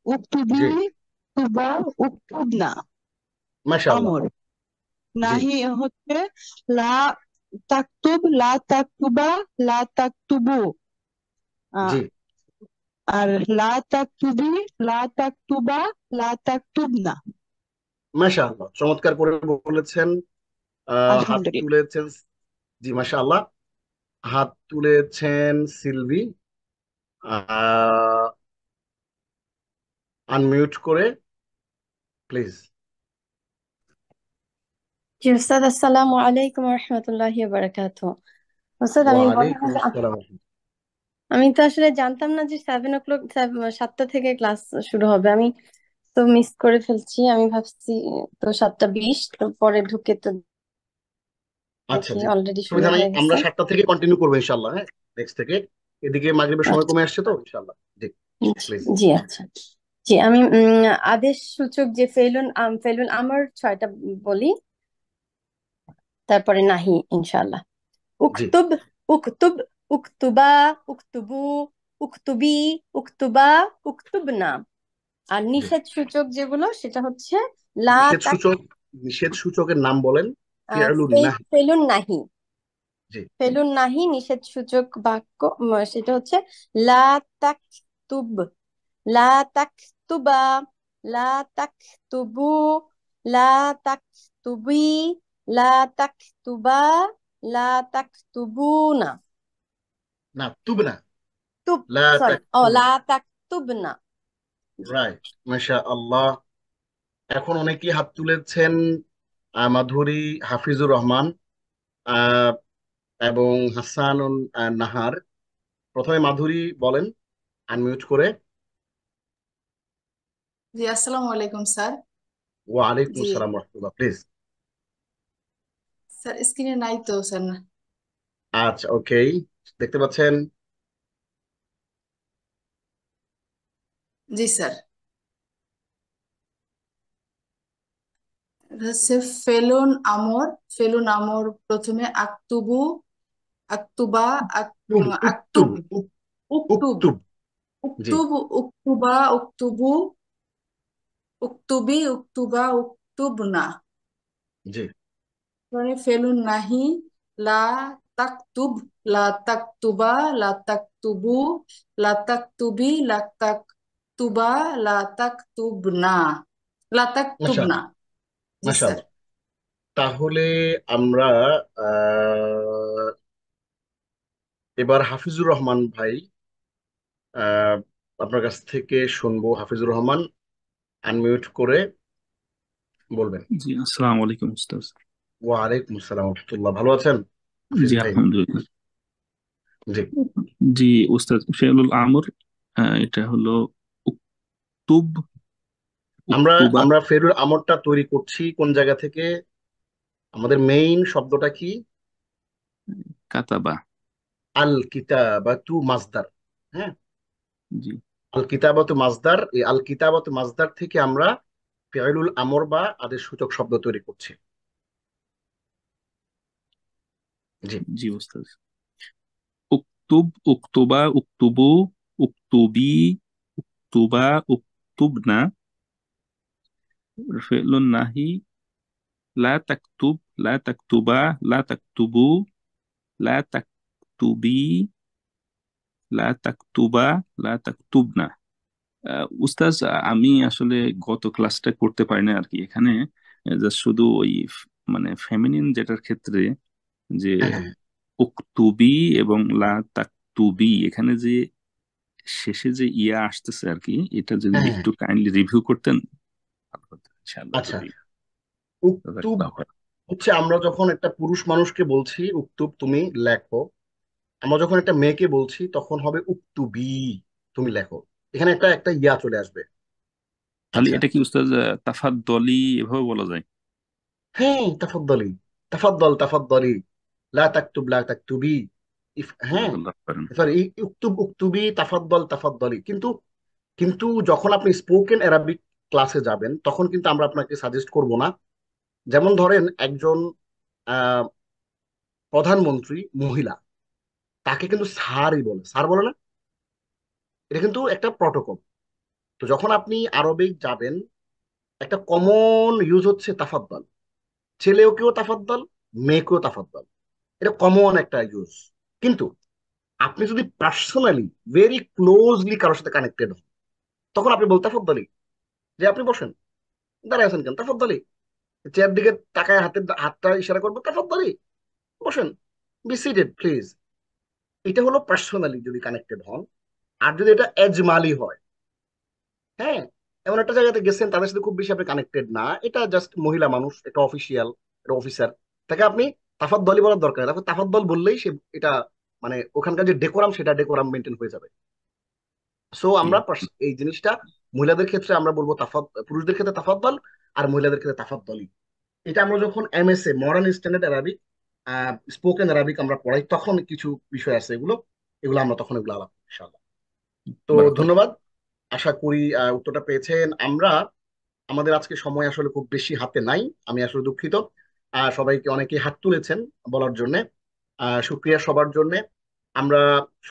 উকতুবি, জি। উকতুবা, উকতুবনা। মাশাআল্লাহ। আমর। জি। নাহি হচ্ছে লা তাকতুব, লা তাকতুবা, লা তাকতুবু। জি। আহ, আর লা তাকতুবি, লা তাকতুবা, লা তাকতুবনা। মাশাআল্লাহ, চমৎকার করে বলেছেন। হাত আলহামদুলিল্লাহ। তুলেছেন, জি মাশাআল্লাহ, হাত তুলেছেন সিলভি, আনমিউট করে প্লিজ। জি উস্তাদ, আসসালামু আলাইকুম রহমতুল্লাহি বারাকাতুহ। উস্তাদ, ওয়ালাইকুম আসসালাম। আমি তো আসলে জানতাম না যে 7 o'clock, 7টা থেকে ক্লাস শুরু হবে। আমি তো মিস করে ফেলছি। আমি ভাবছি তো 7টা 20, তো পরে ঢুকে তো আচ্ছা, দেখি জি, অলরেডি শুরু সুবিধা নাই, হয়ে আমরা গেছে। 7টা থেকে কন্টিনিউ করবো ইনশাআল্লাহ। হ্যাঁ, নেক্সট থেকে এদিকে মাগরিবের সময় আচ্ছা, কমে আসছে তো ইনশাআল্লাহ। জি, প্লিজ। জি আচ্ছা। জি, আমি আদেশ সূচক যে ফেলুন আমার 6টা বলি, তারপরে নাহি ইনশাআল্লাহ। জি। উকতুব, উকতুব, উকতুবা, উকতুবু, উকতুবি, উকতুবা, উকতুবনা। আর জি। নিষেধ সূচক যেগুলো সেটা হচ্ছে লা নিষেধ তাক, সূচক, নিষেধ সূচকের নাম বলেন। ফিআলুন নাহি। ফেলুন নাহি। জি। ফেলুন নাহি নিষেধ সূচক বাক্য, সেটা হচ্ছে লা তাকতুব, লা তাকতুবা, লা তাকতুবু, লা তাকতুবি, লা তাকতুবা, লা তাকতুবুনা। না, তুব না, তুব, লা সরি, ও তাকতুব। লা তাকতুবনা। রাইট, মাশাআল্লাহ। এখন অনেকেই হাত তুলেছেন, মাধুরী, হাফিজুর রহমান, আহ, এবং হাসানুন নাহার। প্রথমে মাধুরী বলেন, আনমিউট করে। জি আসসালামু আলাইকুম স্যার। ওয়ালাইকুম জি আসসালাম রহমতুল্লাহ, প্লিজ। স্যার, স্ক্রিনে নাই তো স্যার। আচ্ছা, ওকে, দেখতে পাচ্ছেন? জি স্যার। এটা হচ্ছে ফেলুন আমর। ফেলুন আমর প্রথমে আক্তুবু, আক্তুবা, উক্তুব আক্তুব, উক্তুব, উক্তুব। জি উক্তুব, উক্তুবা, উক্তুবু, উক্তুবি, উক্তুবা, উক্তুবনা। জি মানে ফেলুন নাহি, লা তাকতুব, লা তাকতুবা, লা তাকতুবু, লা তাকতুবি, লা তাকতুবা, লা তাকতুবনা, লা তাকতুবনা। মাশাআল্লাহ, জি স্যার। মাশাআল্লাহ। তাহলে আমরা আহ, এবার হাফিজুর রহমান ভাই, আহ, আপনার কাছ থেকে শুনবো। হাফিজুর রহমান, আনমিউট করে বলবেন। জি, আসসালামু আলাইকুম উস্তাদ। ওয়ালাইকুম আসসালাম রহমতুল্লাহ। ভালো আছেন হাফিজ জি, ভাই? আলহামদুলিল্লাহ। জি। জি উস্তাদ, ফেলুল আমর, এটা হলো উক্তুব, আমরা উক্তুবা, আমরা ফেরুল আমরটা তৈরি করছি কোন জায়গা থেকে? আমাদের মেইন শব্দটা কি? কাতাবা। আল কিতাবাতু মাসদার। হ্যাঁ, জি আল কিতাবাতু মাসদার। এই আল কিতাবাতু মাসদার থেকে আমরা ফিউলুল আমর বা আদেশ সূচক শব্দ তৈরি করছি। জি জি উস্তাদ। উক্তুব, উক্তুবা, উক্তুবু, উক্তুবি, উক্তুবা, উক্তুবনা, ফেলুন নাহি, লা তাকতুব, লা তাকতুবা, লা তাকতুবু, লা তাকতুবি, লা তাকতুবা, লা তাকতুবনা। উস্তাজ, আমি আসলে গত ক্লাসটা করতে পারি না আর কি। এখানে just শুধু ওই মানে ফেমিনিন যেটার ক্ষেত্রে যে হ্যাঁ হ্যাঁ উক্তুবি এবং লা তাকতুবি, এখানে যে শেষে যে ইয়া আসতেছে আর কি, এটা যদি হ্যাঁ, হ্যাঁ। একটু কাইন্ডলি রিভিউ করতেন ভালো হতো ইনশাআল্লাহ, আচ্ছা, যদি উক্তুব জাযাকাল্লাহ খাইর। হচ্ছে আমরা যখন একটা পুরুষ মানুষকে বলছি উক্তুব তুমি লেখো, আমরা যখন একটা মেয়েকে বলছি তখন হবে উক্তুবি তুমি লেখো। এখানে একটা একটা ইয়া চলে আসবে। তাহলে আচ্ছা, এটা কি উস্তাদ তাফাদ্দলি এভাবে বলা যায়? হ্যাঁ, তাফাদ্দলি, তাফাদ্দল, তাফাদ্দলি, লা তাকতুব, লা তাকতুবি। হ্যাঁ, জাযাকাল্লাহ খাইরান। সরি, উক্তুব, উক্তুবি, তাফাদ্দল, তাফাদ্দলি। কিন্তু কিন্তু যখন আপনি স্পোকেন অ্যারাবিক ক্লাসে যাবেন তখন কিন্তু আমরা আপনাকে সাজেস্ট করব না। যেমন ধরেন একজন আহ, প্রধানমন্ত্রী মহিলা, তাকে কিন্তু স্যারই বলে, স্যার বলে না। এটা কিন্তু একটা প্রটোকল। তো যখন আপনি আরবে যাবেন, একটা কমন ইউজ হচ্ছে তাফাদ্দল। ছেলেকেও তাফাদ্দল, মেয়েকেও তাফাদ্দল। এটা কমন একটা ইউজ। কিন্তু আপনি যদি পার্সোনালি ভেরি ক্লোজলি কারোর সাথে কানেক্টেড হন, তখন আপনি বলতে তাফাদ্দলি, যে আপনি বসেন, দাঁড়ায় আছেন কেন, তাফাদ্দলি। চেয়ার দিকে তাকায় হাতটা ইশারা করবো, তাফাদ্দলি, বসেন, বি সিটেড প্লিজ। এটা হলো পার্সোনালি যদি কানেক্টেড হন। আর যদি এটা এজমালি হয়, হ্যাঁ, এমন একটা জায়গাতে গেছেন তাদের সাথে খুব বেশি আপনি কানেক্টেড না, এটা জাস্ট মহিলা মানুষ, এটা অফিসিয়াল, এটা অফিসার, তাকে আপনি তাফাদ্দলি বলার দরকার নেই। তারপর তাফাদ্দল বললেই সে এটা মানে ওখানকার যে ডেকোরাম, সেটা ডেকোরাম মেনটেন হয়ে যাবে। সো জি আমরা এই জিনিসটা মহিলাদের ক্ষেত্রে আমরা বলবো পুরুষদের ক্ষেত্রে তাফাদ্দল, আর মহিলাদের ক্ষেত্রে তাফাদ্দলি। এটা আমরা যখন MSA modern standard Arabic, spoken Arabic আমরা পড়াই, তখন কিছু বিষয় আছে, এগুলো এগুলো আমরা তখন এগুলো আলাপ করি ইনশাআল্লাহ। তো বারাকাল্লাহ। ধন্যবাদ, আশা করি উত্তরটা পেয়েছেন। আমরা আমাদের আজকে সময় আসলে খুব বেশি হাতে নাই, আমি আসলে দুঃখিত। সবাইকে, অনেকে হাত তুলেছেন বলার জন্য, শুক্রিয়া সবার জন্য। আমরা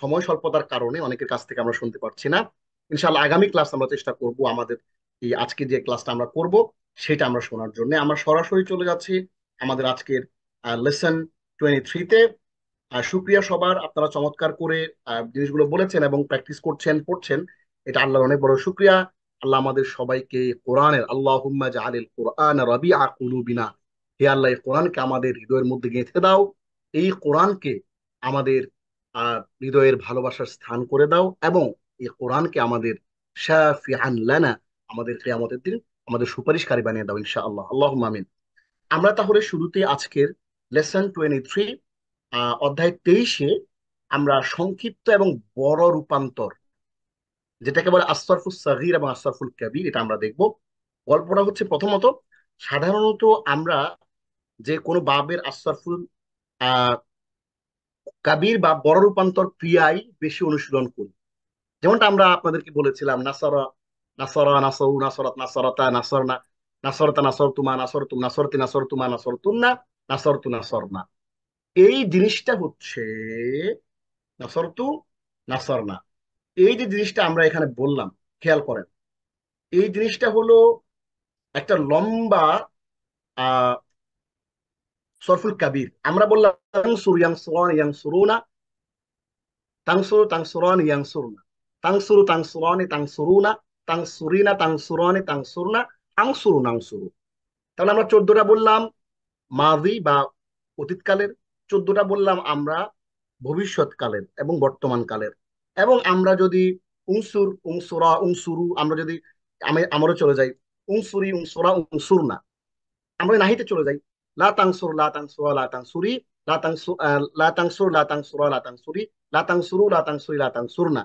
সময় স্বল্পতার কারণে অনেকের কাছ থেকে আমরা শুনতে পারছি না। ইনশাআল্লাহ আগামী ক্লাস আমরা চেষ্টা করব আমাদের এই আজকে যে ক্লাসটা আমরা করব সেটা আমরা শোনার জন্য। আমরা সরাসরি চলে যাচ্ছি আমাদের আজকের লেসন 23-তে। শুক্রিয়া সবার, আপনারা চমৎকার করে জিনিসগুলো বলেছেন এবং প্র্যাকটিস করছেন, পড়ছেন। এটা আল্লাহর অনেক বড় শুক্রিয়া। আল্লাহ আমাদের সবাইকে কোরআনের, আল্লাহুম্মা জাআলিল কোরআন রাবিআ কুলুবিনা, হে আল্লাহ এই কোরআনকে আমাদের হৃদয়ের মধ্যে গেঁথে দাও। এই কোরআনকে আমাদের হৃদয়ের ভালোবাসার স্থান করে দাও, এবং এই কোরআনকে আমাদের শাফিআন লানা, আমাদের কিয়ামতের দিন আমাদের সুপারিশকারী বানিয়ে দাও ইনশাআল্লাহ, আল্লাহুম্মা আমিন। আমরা তাহলে শুরুতে আজকের লেসন 23, অধ্যায় 23-এ আমরা সংক্ষিপ্ত এবং বড় রূপান্তর, যেটাকে বলে আসরফুল সগীর এবং আসরফুল কবির, এটা আমরা দেখব। গল্পটা হচ্ছে প্রথমত, সাধারণত আমরা যে কোনো বাবের আসরফুল কাবির বা বড় রূপান্তর ক্রিয়ায় বেশি অনুশীলন করি। যেমনটা আমরা আপনাদেরকে বলেছিলাম, নাসারা, নাসারা, নাসাউ, নাসরাত, নাসারাতা, নাসরনা, নাসরতা, নাসরতুমা, নাসরতুম, নাসরতি, নাসরতুমা, নাসরতুন্না, নাসরতু, নাসরনা। এই জিনিসটা হচ্ছে নাসরতু, নাসরনা। এই যে জিনিসটা আমরা এখানে বললাম, খেয়াল করেন, এই জিনিসটা হলো একটা লম্বা আহ সরফুল কাবির। আমরা বললাম তানসুর, ইয়ানসুরান, ইয়ানসুরুনা, তানসুরু, তানসুরান, ইয়ানসুরনা, তানসুরু, তানসুরানি, তানসুরুনা, তানসুরিনা, তানসুরানি, তানসুরনা, আনসুরু, নানসুরু। তাহলে আমরা 14টা বললাম মাজি বা অতীতকালের, 14টা বললাম আমরা ভবিষ্যৎকালের এবং বর্তমান কালের। এবং আমরা যদি উনসুর, উনসুরা, উনসুরু, আমরা যদি আমারও চলে যাই উনসুরি, উনসুরা, উনসুরনা। আমরা নাহিতে চলে যাই লা তাংসুর, লা তাংসুরা, লা তাংসুরি, লা তাংসু, লা তাংসুর, লা তাংসুরা, লা তাংসুরি, লা তাংসুরু, লা তাংসুরি, লা তাংসুরনা।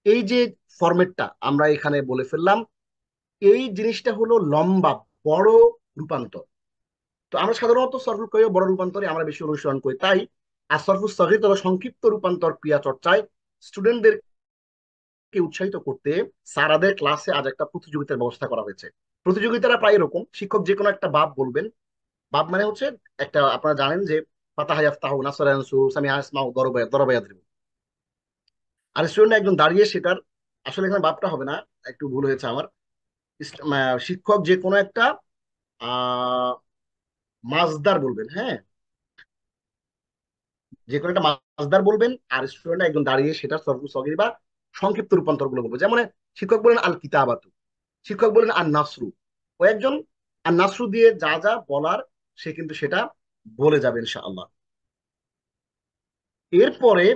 এই যে ফরম্যাটটা আমরা এখানে বলে ফেললাম, এই জিনিসটা হলো লম্বা বড় রূপান্তর। তো আমরা সাধারণত সরফুল কই বড় রূপান্তরে আমরা বেশি অনুসরণ করি। তাই আর সরফুল সগীর তথা সংক্ষিপ্ত রূপান্তর ক্রিয়া চর্চায় স্টুডেন্টদেরকে উৎসাহিত করতে স্যারাদের ক্লাসে আজ একটা প্রতিযোগিতার ব্যবস্থা করা হয়েছে। প্রতিযোগিতাটা প্রায় এরকম, শিক্ষক যে কোনো একটা বাব বলবেন। বাব মানে হচ্ছে একটা, আপনারা জানেন যে ফাতাহা ইয়াফতাহু, নাসরা ইয়ানসুরু, সামিআ ইয়াসমাউ, দরবা দরবা ইয়াদরিবু। আর স্টুডেন্ট একজন দাঁড়িয়ে সেটার, আসলে এখানে বাবটা হবে না, একটু ভুল হয়েছে আমার। শিক্ষক যে কোনো একটা আহ মাজদার বলবেন, হ্যাঁ, যে কোনো একটা মাজদার বলবেন, আর স্টুডেন্ট একজন দাঁড়িয়ে সেটা সরফুল সগীর বা সংক্ষিপ্ত রূপান্তর গুলো বলবে। যেমন শিক্ষক বলেন আল কিতাবাতু, শিক্ষক বলেন আর নাসরু, ও একজন আর নাসরু দিয়ে যা যা বলার সে কিন্তু সেটা বলে যাবে ইনশাআল্লাহ। এরপরে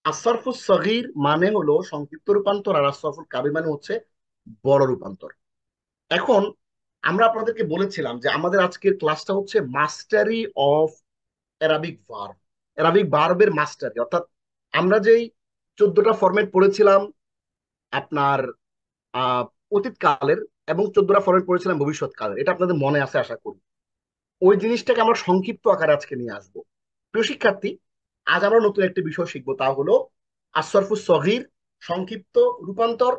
আসরফুল সগীর মানে হলো সংক্ষিপ্ত রূপান্তর, আর আসরফুল কাবির মানে হচ্ছে বড় রূপান্তর। এখন আমরা আপনাদেরকে বলেছিলাম যে আমাদের আজকের ক্লাসটা হচ্ছে মাস্টারি অফ অ্যারাবিক ভার্ব, অ্যারাবিক ভার্বের মাস্টারি। অর্থাৎ আমরা যেই 14টা ফরম্যাট পড়েছিলাম আপনার আহ অতীতকালের, এবং 14টা ফরম্যাট পড়েছিলাম ভবিষ্যৎকালের, এটা আপনাদের মনে আছে আশা করি। ওই জিনিসটাকে আমরা সংক্ষিপ্ত আকারে আজকে নিয়ে আসবো। প্রিয় শিক্ষার্থী, আজ আমরা নতুন একটি বিষয় শিখবো, তা হলো আসরফুল সগীর সংক্ষিপ্ত রূপান্তর,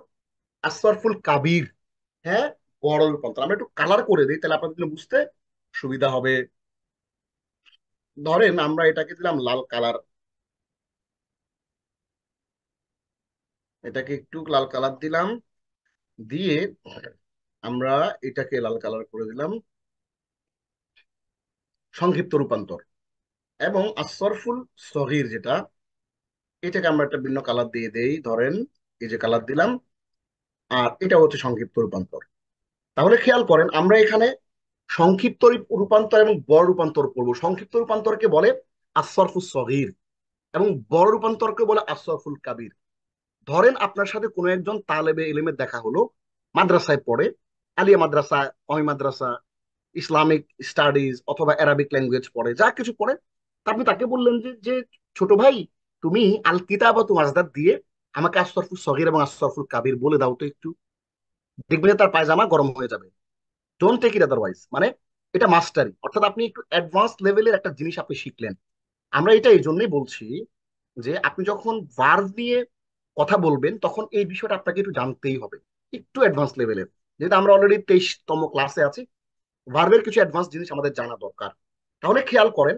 আসরফুল কাবির, হ্যাঁ, বড় রূপান্তর। আমরা একটু কালার করে দিই, তাহলে আপনাদের জন্য বুঝতে সুবিধা হবে। ধরেন আমরা এটাকে দিলাম লাল কালার, এটাকে একটু লাল কালার দিলাম, দিয়ে আমরা এটাকে লাল কালার করে দিলাম সংক্ষিপ্ত রূপান্তর। এবং আসরফুল সগীর যেটা, এটাকে আমরা একটা ভিন্ন কালার দিয়ে দেই, ধরেন এই যে কালার দিলাম, আর এটা হচ্ছে সংক্ষিপ্ত রূপান্তর। তাহলে খেয়াল করেন আমরা এখানে সংক্ষিপ্ত রূপান্তর এবং বড় রূপান্তর করব। সংক্ষিপ্ত রূপান্তরকে বলে আসরফুল সগীর এবং বড় রূপান্তরকে বলে আসরফুল কাবির। ধরেন আপনার সাথে কোনো একজন তালেবে ইলমের দেখা হলো, মাদ্রাসায় পড়ে, আলিয়া মাদ্রাসা, অমি মাদ্রাসা, ইসলামিক স্টাডিজ অথবা অ্যারাবিক ল্যাঙ্গুয়েজ পড়ে, যা কিছু পড়ে। তা আপনি তাকে বললেন যে যে ছোট ভাই, তুমি আল কিতাবাতু মাজদাদ দিয়ে আমাকে আসরফুল সগীর এবং আসরফুল কাবির বলে দাও তো একটু। দেখবেন যে তার পায়জামা গরম হয়ে যাবে। ডোন্ট টেক ইট আদারওয়াইজ, মানে এটা মাস্টারি, অর্থাৎ আপনি একটু অ্যাডভান্স লেভেলের একটা জিনিস আপনি শিখলেন। আমরা এটা এই জন্যই বলছি যে আপনি যখন ভার্ব নিয়ে কথা বলবেন তখন এই বিষয়টা আপনাকে একটু জানতেই হবে, একটু অ্যাডভান্স লেভেলের। যেহেতু আমরা অলরেডি 23তম ক্লাসে আছি, ভার্বের কিছু অ্যাডভান্স জিনিস আমাদের জানা দরকার। তাহলে খেয়াল করেন,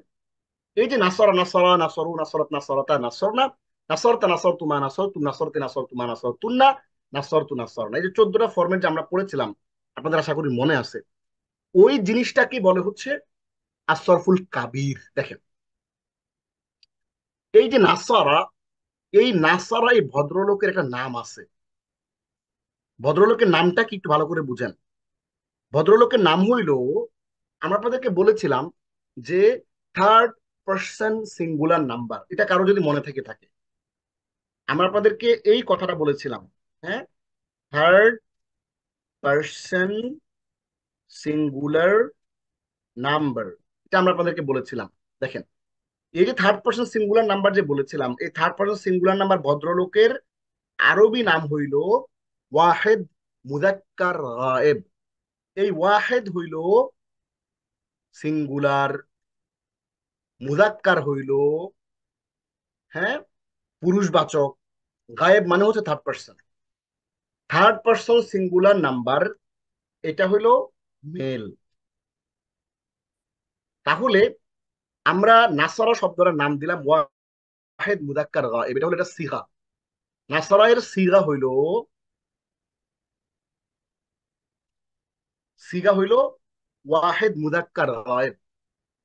এই যে নাসরা, নাসরা, নাসরু, নাসরাত, নাসরাতা, নাসরনা, নাসরতা, নাসরতুমা, নাসরতু, নাসরতি, নাসরতুমা, নাসরতুন্না, নাসরতু, নাসরনা, এই যে 14টা ফরম্যাট যে আমরা পড়েছিলাম, আপনাদের আশা করি মনে আছে। ওই জিনিসটাকে বলে হচ্ছে আসরফুল কাবির। দেখেন এই যে নাসারা, এই নাসারা, এই ভদ্রলোকের একটা নাম আছে। ভদ্রলোকের নামটা কি একটু ভালো করে বুঝেন। ভদ্রলোকের নাম হইল, আমরা আপনাদেরকে বলেছিলাম যে থার্ড পার্সন সিঙ্গুলার নাম্বার, এটা কারো যদি মনে থেকে থাকে, আমরা আপনাদেরকে এই কথাটা বলেছিলাম, হ্যাঁ, থার্ড পার্সন সিঙ্গুলার নাম্বার, এটা আমরা আপনাদেরকে বলেছিলাম। দেখেন এই যে থার্ড পার্সন সিঙ্গুলার নাম্বার যে বলেছিলাম, এই থার্ড পার্সন সিঙ্গুলার নাম্বার ভদ্রলোকের আরবি নাম হইল ওয়াহেদ মুযাক্কার গায়েব। এই ওয়াহেদ হইল সিঙ্গুলার, মুযাক্কার হইল হ্যাঁ, পুরুষবাচক। গায়েব মানে হচ্ছে থার্ড পার্সন সিঙ্গুলার নাম্বার, এটা হলো মেল। তাহলে আমরা নাসারা শব্দটার নাম দিলাম ওয়াহেদ মুদাক্কার গায়েব, এটা হলো এটা সিগা। নাসারা এর সিগা হইলো ওয়াহেদ মুদাক্কার গায়েব।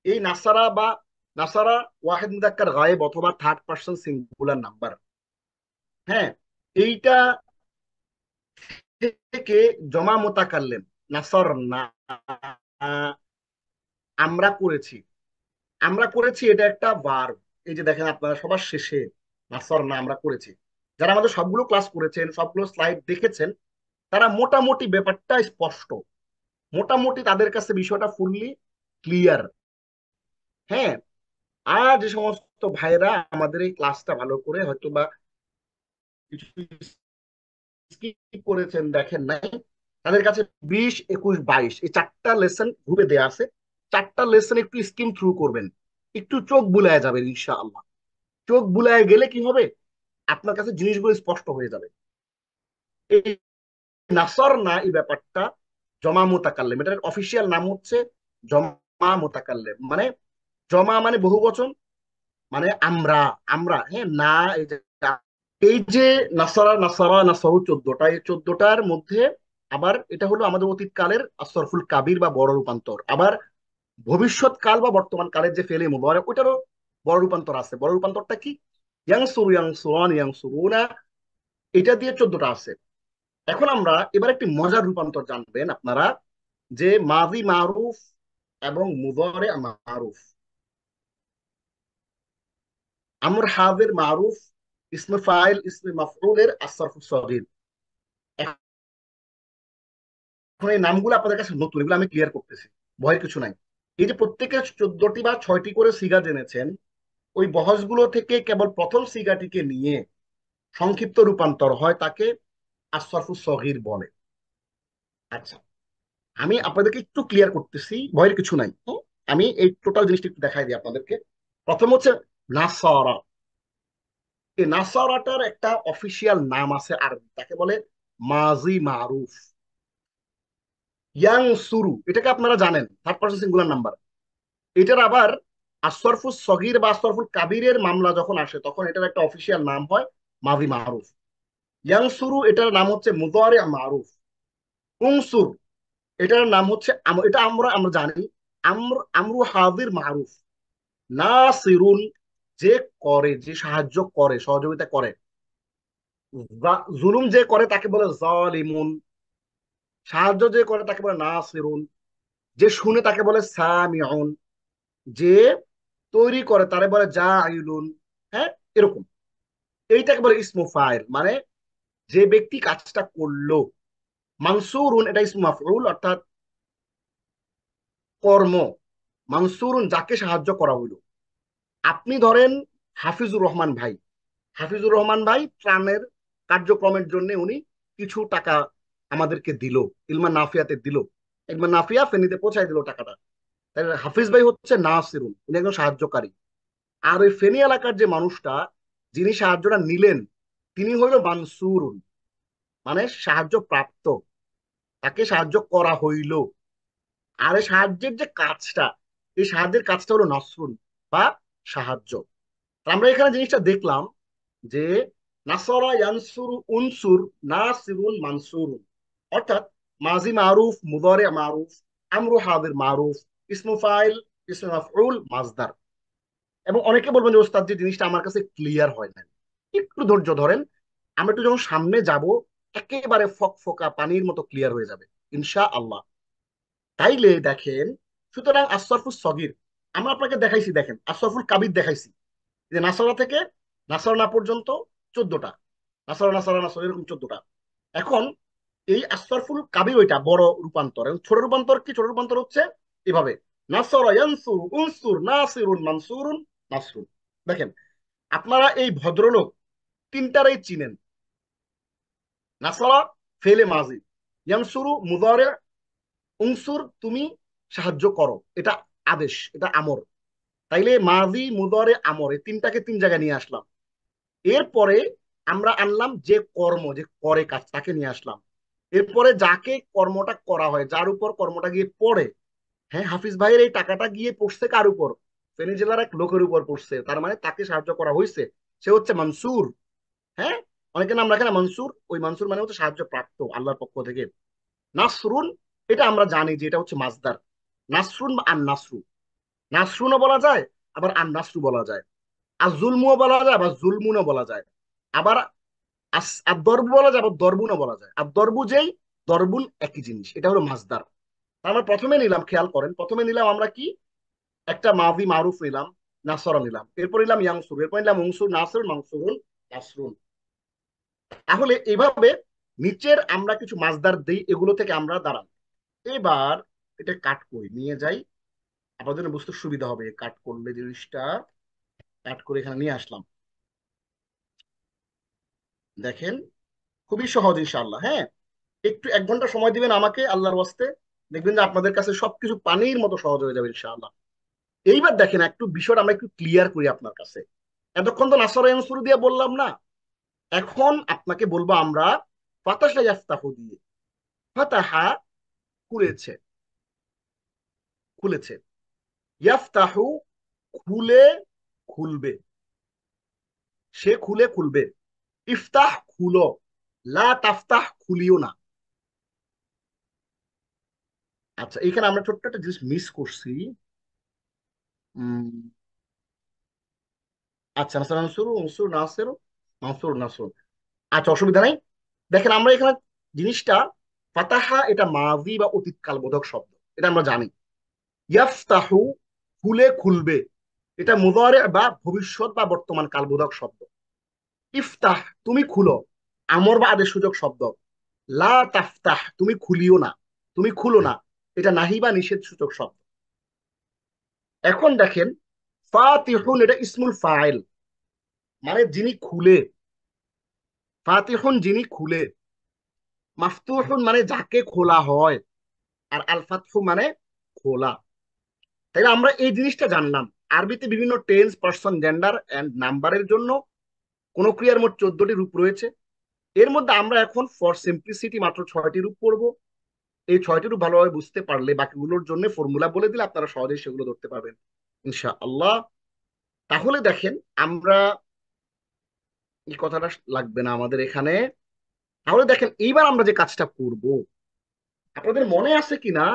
এই নাসারা ওয়াহেদ মুদাক্কার গায়েব অথবা থার্ড পার্সন সিঙ্গুলার নাম্বার। হ্যাঁ, এইটা থেকে জমা মোতাকাল্লেম নাসর না, আমরা করেছি। এটা একটা ভার্ব। এই যে দেখেন আপনারা সবার শেষে নাসর না, আমরা করেছি। যারা আমাদের সবগুলো ক্লাস করেছেন, সবগুলো স্লাইড দেখেছেন, তারা মোটামুটি ব্যাপারটা স্পষ্ট, মোটামুটি তাদের কাছে বিষয়টা ফুললি ক্লিয়ার। হ্যাঁ, আর যে সমস্ত ভাইরা আমাদের এই ক্লাসটা ভালো করে হয়তো বা কিছু স্কিপ করেছেন, দেখেন নাই, তাদের কাছে 20, 21, 22 এই 4টা লেসন গ্রুপে দেয়া আছে। 4টা লেসন একটু স্কিম থ্রু করবেন, একটু চোখ বুলায় যাবেন ইনশাআল্লাহ। চোখ বুলায় গেলে কি হবে, আপনার কাছে জিনিসগুলো স্পষ্ট হয়ে যাবে। এই নাসর না, এই ব্যাপারটা জমা মোতাকাল্লেম, এটার অফিসিয়াল নাম হচ্ছে জমা মোতাকাল্লেম। মানে জমা মানে বহু বচন, মানে আমরা। হ্যাঁ, না এই যে নাসারা নাসারা নাসারু 14টা, এই 14টার মধ্যে আবার এটা হলো আমাদের অতীতকালের আসরফুল কাবির বা বড় রূপান্তর। আবার ভবিষ্যৎকাল বা বর্তমান কালের যে ফেলে মুবারক, ওইটারও বড় রূপান্তর আছে। বড় রূপান্তরটা কি? ইয়াংসুরু, ইয়াংসুরান, ইয়াংসুরুনা, এটা দিয়ে 14টা আছে। এখন আমরা এবার একটি মজার রূপান্তর জানবেন আপনারা, যে মাদি মারুফ এবং মুদারে মারুফ, আমর হাজির মারুফ, ইসমে ফাইল, ইসমে মাফউলের আসরফুস সগীর। এখন এই নামগুলো আপনাদের কাছে নতুন, এগুলো আমি ক্লিয়ার করতেছি, ভয়ের কিছু নাই। এই যে প্রত্যেকে 14টি বা 6টি করে সিগা জেনেছেন, ওই বহসগুলো থেকে কেবল প্রথম সিগাটিকে নিয়ে সংক্ষিপ্ত রূপান্তর হয়, তাকে আসরফুস সগীর বলে। আচ্ছা, আমি আপনাদেরকে একটু ক্লিয়ার করতেছি, ভয়ের কিছু নাই। আমি এই টোটাল জিনিসটা একটু দেখাই দিই আপনাদেরকে। প্রথম হচ্ছে নাসারা। এই নাসারাটার একটা অফিসিয়াল নাম আছে আরবি, তাকে বলে মাজি মারুফ। ইয়াং সুরু, এটাকে আপনারা জানেন থার্ড পার্সন সিঙ্গুলার নাম্বার। এটার আবার আসরফুস সগীর বা আসরফুল কাবিরের মামলা যখন আসে, তখন এটার একটা অফিসিয়াল নাম হয় মাজি মারুফ। ইয়াং সুরু, এটার নাম হচ্ছে মুদারে মারুফ। উংসুর, এটার নাম হচ্ছে এটা আমরা জানি আমরু হাজির মারুফ। নাসিরুন, যে করে, যে সাহায্য করে, সহযোগিতা করে। জুলুম যে করে তাকে বলে জালিমুন, সাহায্য যে করে তাকে বলে নাসিরুন, যে শুনে তাকে বলে সামিউন, যে তৈরি করে তারে বলে জাইলুন। হ্যাঁ, এরকম। এইটাকে বলে ইসমু ফাইল, মানে যে ব্যক্তি কাজটা করলো। মানসুরুন, এটা ইসমু মাফউল, অর্থাৎ কর্ম। মানসুরুন, যাকে সাহায্য করা হইলো। আপনি ধরেন হাফিজুর রহমান ভাই, ত্রাণের কার্যক্রমের জন্য উনি কিছু টাকা আমাদেরকে দিল, ইলমা নাফিয়াতে দিল, ইলমা নাফিয়া ফেনীতে পৌঁছায় দিল টাকাটা। তাই হাফিজ ভাই হচ্ছে নাসিরুন, উনি একজন সাহায্যকারী। আর ওই ফেনী এলাকার যে মানুষটা, যিনি সাহায্যটা নিলেন, তিনি হইল মানসুরুন, মানে সাহায্য প্রাপ্ত, তাকে সাহায্য করা হইল। আর এই সাহায্যের যে কাজটা, এই সাহায্যের কাজটা হলো নসরুন বা সাহায্য। আমরা এখানে জিনিসটা দেখলাম যে নাসরা ইয়ানসুরু উনসুর, নাসিরুন মানসুরুন, অর্থাৎ মাজি মারুফ, মুদারে মারুফ, আমরু হাদির মারুফ, ইসমু ফাইল, ইসমু মাফউল, মাজদার। এবং অনেকে বলবেন যে ওস্তাদ, যে জিনিসটা আমার কাছে ক্লিয়ার হয় না, একটু ধৈর্য ধরেন, আমরা একটু যখন সামনে যাব একেবারে ফকফকা পানির মতো ক্লিয়ার হয়ে যাবে ইনশাআল্লাহ। তাইলে দেখেন, সুতরাং আসরফুস সগীর আমরা আপনাকে দেখাইছি, দেখেন আসরফুল কাবির দেখাইছি, যে নাসরা থেকে নাসরা পর্যন্ত 14টা, নাসরা নাসরা নাসরা এরকম 14টা। এখন এই আসরফুল কাবির ওইটা বড় রূপান্তর। এবং ছোট রূপান্তর কি? ছোট রূপান্তর হচ্ছে এভাবে, নাসরা ইয়ানসুরু উনসুর নাসিরুন মানসুরুন নাসরুন। দেখেন, আপনারা এই ভদ্রলোক তিনটারই চিনেন। নাসরা ফেলে মাজি, ইয়ানসুরু মুদারে, উনসুর তুমি সাহায্য করো, এটা আদেশ, এটা আমর। তাইলে মাজি মুদারে আমর, এই তিনটাকে তিন জায়গায় নিয়ে আসলাম। এরপরে আমরা আনলাম যে কর্ম, যে করে কাজ, তাকে নিয়ে আসলাম। এরপরে যাকে কর্মটা করা হয়, যার উপর কর্মটা গিয়ে পড়ে, হ্যাঁ হাফিজ ভাইয়ের এই টাকাটা গিয়ে পড়ছে কার উপর? ফেনী জেলার এক লোকের উপর পড়ছে, তার মানে তাকে সাহায্য করা হয়েছে, সে হচ্ছে মনসুর। হ্যাঁ, অনেকের নাম রাখে না মনসুর, ওই মনসুর মানে হচ্ছে সাহায্য প্রাপ্ত আল্লাহর পক্ষ থেকে। নাসরুন, এটা আমরা জানি যে এটা হচ্ছে মাসদার। নাসরুন বা আন নাসরু, নাসরুনও বলা যায়, আবার আন নাসরু বলা যায়। আর জুলমুও বলা যায়, আবার জুলমুনও বলা যায়। আবার আর দরবু বলা যায়, আবার দরবুনও বলা যায়। আর দরবু যেই, দরবুন একই জিনিস, এটা হলো মাসদার। আমরা প্রথমে নিলাম, খেয়াল করেন, প্রথমে নিলাম আমরা কি, একটা মাভি মারুফ নিলাম, নাসরা নিলাম, এরপর নিলাম ইয়াংসুর, এরপর নিলাম উংসুর নাসর মাংসুরুন নাসরুন। তাহলে এইভাবে নিচের আমরা কিছু মাসদার দিই, এগুলো থেকে আমরা দাঁড়ান। এবার এটা কাট করি, নিয়ে যাই, আপনাদের জন্য বুঝতে সুবিধা হবে। কাট করলে জিনিসটা, কাট করে এখানে নিয়ে আসলাম, দেখেন খুবই সহজ ইনশাআল্লাহ। হ্যাঁ, একটু 1 ঘন্টা সময় দিবেন আমাকে আল্লাহর ওয়াস্তে, দেখবেন যে আপনাদের কাছে সবকিছু পানির মতো সহজ হয়ে যাবে ইনশাআল্লাহ। এইবার দেখেন একটু বিষয়টা আমরা একটু ক্লিয়ার করি আপনার কাছে। এতক্ষণ তো নাসরা ইয়ানসুর দিয়ে বললাম না, এখন আপনাকে বলবো আমরা ফাতাহা ইয়াফতাহু দিয়ে। ফাতাহা, খুলেছে, খুলেছে। ইয়াফতাহু, খুলে, খুলবে, সে খুলে খুলবে। ইফতাহ, খুলো। লা তাফতাহ, খুলিও না। আচ্ছা, এখানে আমরা ছোট্ট একটা জিনিস মিস করছি। আচ্ছা, নাসর আনসুর উনসুর নাসের মানসুর নাসর, আচ্ছা অসুবিধা নাই। দেখেন আমরা এখানে জিনিসটা, ফাতাহা এটা মাজি বা অতীতকাল বোধক শব্দ, এটা আমরা জানি। ইয়াফতাহু, খুলে খুলবে, এটা মুদারে বা ভবিষ্যৎ বা বর্তমান কালবোধক শব্দ। ইফতাহ, তুমি খুলো, আমর বা আদেশ সূচক শব্দ। লা তাফতাহ, তুমি খুলিও না, তুমি খুলো না, এটা নাহি বা নিষেধ সূচক শব্দ। এখন দেখেন ফাতিহুন, এটা ইসমুল ফাইল, মানে যিনি খুলে। ফাতিহুন, যিনি খুলে। মাফতুহুন মানে যাকে খোলা হয়, আর আল ফাতহু মানে খোলা। তাইলে আমরা এই জিনিসটা জানলাম। আরবিতে বিভিন্ন টেন্স, পার্সন, জেন্ডার এন্ড নাম্বারের জন্য কোন ক্রিয়ার মোট 14টি রূপ রয়েছে। এর মধ্যে আমরা এখন ফর সিম্পলিসিটি মাত্র 6টি রূপ পড়বো। এই 6টি রূপ ভালোভাবে বুঝতে পারলে বাকিগুলোর জন্য ফর্মুলা বলে দিলে আপনারা সহজেই সেগুলো ধরতে পারবেন ইনশাআল্লাহ। তাহলে দেখেন আমরা, এই কথাটা লাগবে না আমাদের এখানে। তাহলে দেখেন এইবার আমরা যে কাজটা করব, আপনাদের মনে আছে কিনা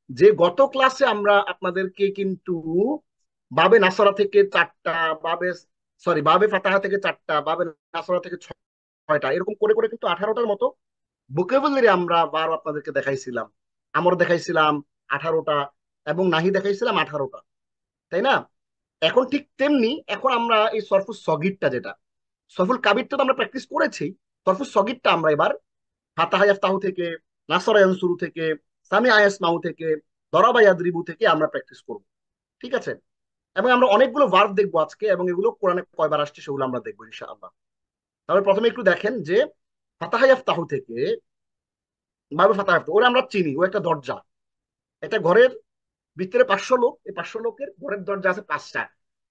যে গত ক্লাসে আমরা আপনাদেরকে কিন্তু বাবে নাসরা থেকে 4টা, বাবে, সরি, বাবে ফাতাহা থেকে 4টা, বাবে নাসরা থেকে 6টা, এরকম করে করে কিন্তু 18টার মতো ভোকাবুলারি আমরা বার আপনাদেরকে দেখাইছিলাম। আমর দেখাইছিলাম 18টা, এবং নাহি দেখাইছিলাম 18টা, তাই না? এখন ঠিক তেমনি এখন আমরা এই সরফুস সগিরটা, যেটা সরফুল কাবিরটা তো আমরা প্র্যাকটিস করেছি, সরফুস সগিরটা আমরা এবার ফাতাহা ইয়াফতাহু থেকে, নাসরা ইয়ানসুরু থেকে, সামিআ ইয়াসমাউ থেকে, দরাবা ইয়াদরিবু থেকে আমরা প্র্যাকটিস করব, ঠিক আছে? এবং আমরা অনেকগুলো ভার্ব দেখবো আজকে, এবং এগুলো কোরআনে কয়বার আসছে সেগুলো আমরা দেখবো ইনশাআল্লাহ। তাহলে প্রথমে একটু দেখেন যে ফাতাহা ইয়াফতাহু থেকে, বাবে ফাতাহা ইয়াফতাহু, ওরা আমরা চিনি, ও একটা দরজা, একটা ঘরের ভিতরে 500 লোক, এই 500 লোকের ঘরের দরজা আছে 5টা,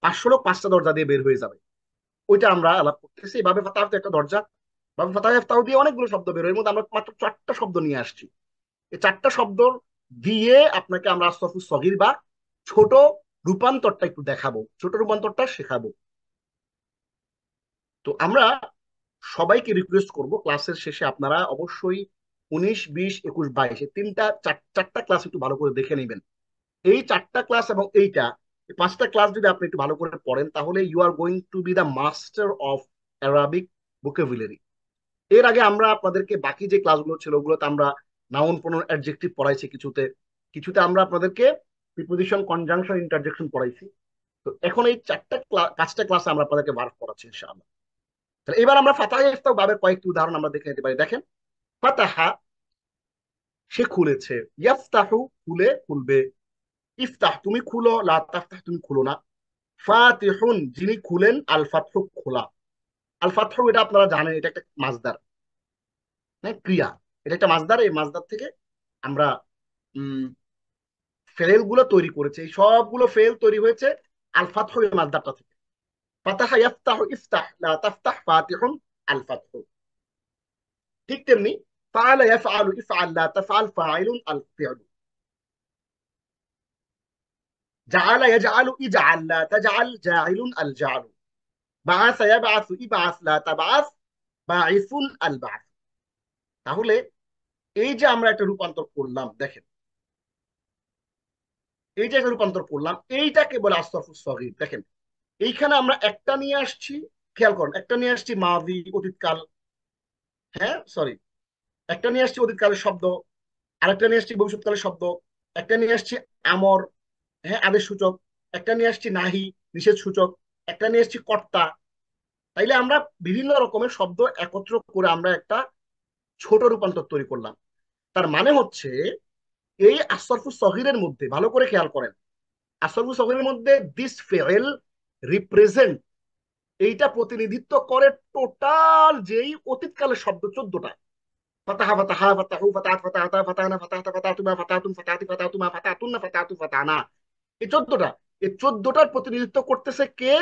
500 লোক 5টা দরজা দিয়ে বের হয়ে যাবে, ওইটা আমরা আলাপ করতেছি। এইভাবে ফাতাহ একটা দরজা, ভাবে ফাতাহ ইফতাহু দিয়ে অনেকগুলো শব্দ বের হয়, এর মধ্যে আমরা মাত্র 4টা শব্দ নিয়ে আসছি। এই 4টা শব্দ দিয়ে আপনাকে আমরা সরফুস সগীর বা ছোট রূপান্তরটা একটু দেখাবো, ছোট রূপান্তরটা শেখাবো। তো আমরা সবাইকে রিকোয়েস্ট করব ক্লাসের শেষে আপনারা অবশ্যই 19, 20, 21, 22 এই চারটা ক্লাস একটু ভালো করে দেখে নেবেন। এই 4টা ক্লাস এবং এইটা, এই 5টা ক্লাস যদি আপনি একটু ভালো করে পড়েন, তাহলে you are going to be the master of Arabic vocabulary. এর আগে আমরা আপনাদেরকে বাকি যে ক্লাসগুলো ছিল ওগুলোতে আমরা নাউন, প্রোনাউন, অ্যাডজেক্টিভ পড়াইছি, কিছুতে কিছুতে আমরা আপনাদেরকে প্রিপোজিশন, কনজাংশন, ইন্টারজেকশন পড়াইছি। তো এখন এই 5টা ক্লাসে আমরা আপনাদেরকে ভার্ব পড়াচ্ছি ইনশাআল্লাহ। তাহলে এবার আমরা ফাতাহা ইফতাহ ভাবের কয়েকটি উদাহরণ আমরা দেখে নিতে পারি। দেখেন, ফাতাহা, সে খুলেছে। ইয়াফতাহু, খুলে, খুলবে। ইফতাহ, তুমি খুলো। লা তাফতাহ, তুমি খুলো না। ফাতিহুন, যিনি খুলেন। আল ফাতহু, খোলা। আল ফাতহু এটা আপনারা জানেন, এটা একটা মাসদার, হ্যাঁ, ক্রিয়া, এটা একটা মাসদার। এই মাসদার থেকে আমরা ফেল গুলো তৈরি করেছি, এই সবগুলো ফেল তৈরি হয়েছে আল ফাতহু এই মাসদারটা থেকে। ফাতাহা ইয়াফতাহু ইফতাহ লা তাফতাহ ফাতিহুন আল ফাতহু। ঠিক তেমনি ফাআলা ইয়াফআলু ইফআল লা তাফআল ফাইলুন আল ফি'লু। জাআলা ইয়াজআলু ইজআল লা তাজআল জাইলুন আল জা'লু। বাআসা ইয়াবআসু ইবআস লা তাবআস বাঈসুন আল বা'স। তাহলে এই যে আমরা একটা রূপান্তর করলাম, দেখেন এই যে একটা রূপান্তর করলাম, এইটাকে বলে আস-সরফুস সগীর। দেখেন এইখানে আমরা একটা নিয়ে আসছি, খেয়াল করেন, একটা নিয়ে আসছি মাযি অতীতকাল, হ্যাঁ সরি, একটা নিয়ে আসছি অতীতকালের শব্দ, আরেকটা নিয়ে আসছি ভবিষ্যৎকালের শব্দ, একটা নিয়ে আসছি আমর, হ্যাঁ আদেশ সূচক, একটা নিয়ে আসছি নাহি নিষেধ সূচক, একটা নিয়ে আসছি কর্তা। তাইলে আমরা বিভিন্ন রকমের শব্দ একত্র করে আমরা একটা ছোট রূপান্তর তৈরি করলাম। তার মানে হচ্ছে এই আস-সরফুস সগীরের মধ্যে, ভালো করে খেয়াল করেন, আস-সরফুস সগীরের মধ্যে দিস ফেল রিপ্রেজেন্ট, এইটা প্রতিনিধিত্ব করে টোটাল যেই অতীতকালের শব্দ 14টা। ফাতাহা ফাতাহা ফাতাহু ফাতাহাত ফাতাহাতা ফাতাহানা ফাতাহাতা ফাতাহাতুমা ফাতাহাতুন ফাতাহাতি ফাতাহাতুমা ফাতাহাতুন্না ফাতাহাতু ফাতাহানা, এই 14টা, এই 14টার প্রতিনিধিত্ব করতেছে কে?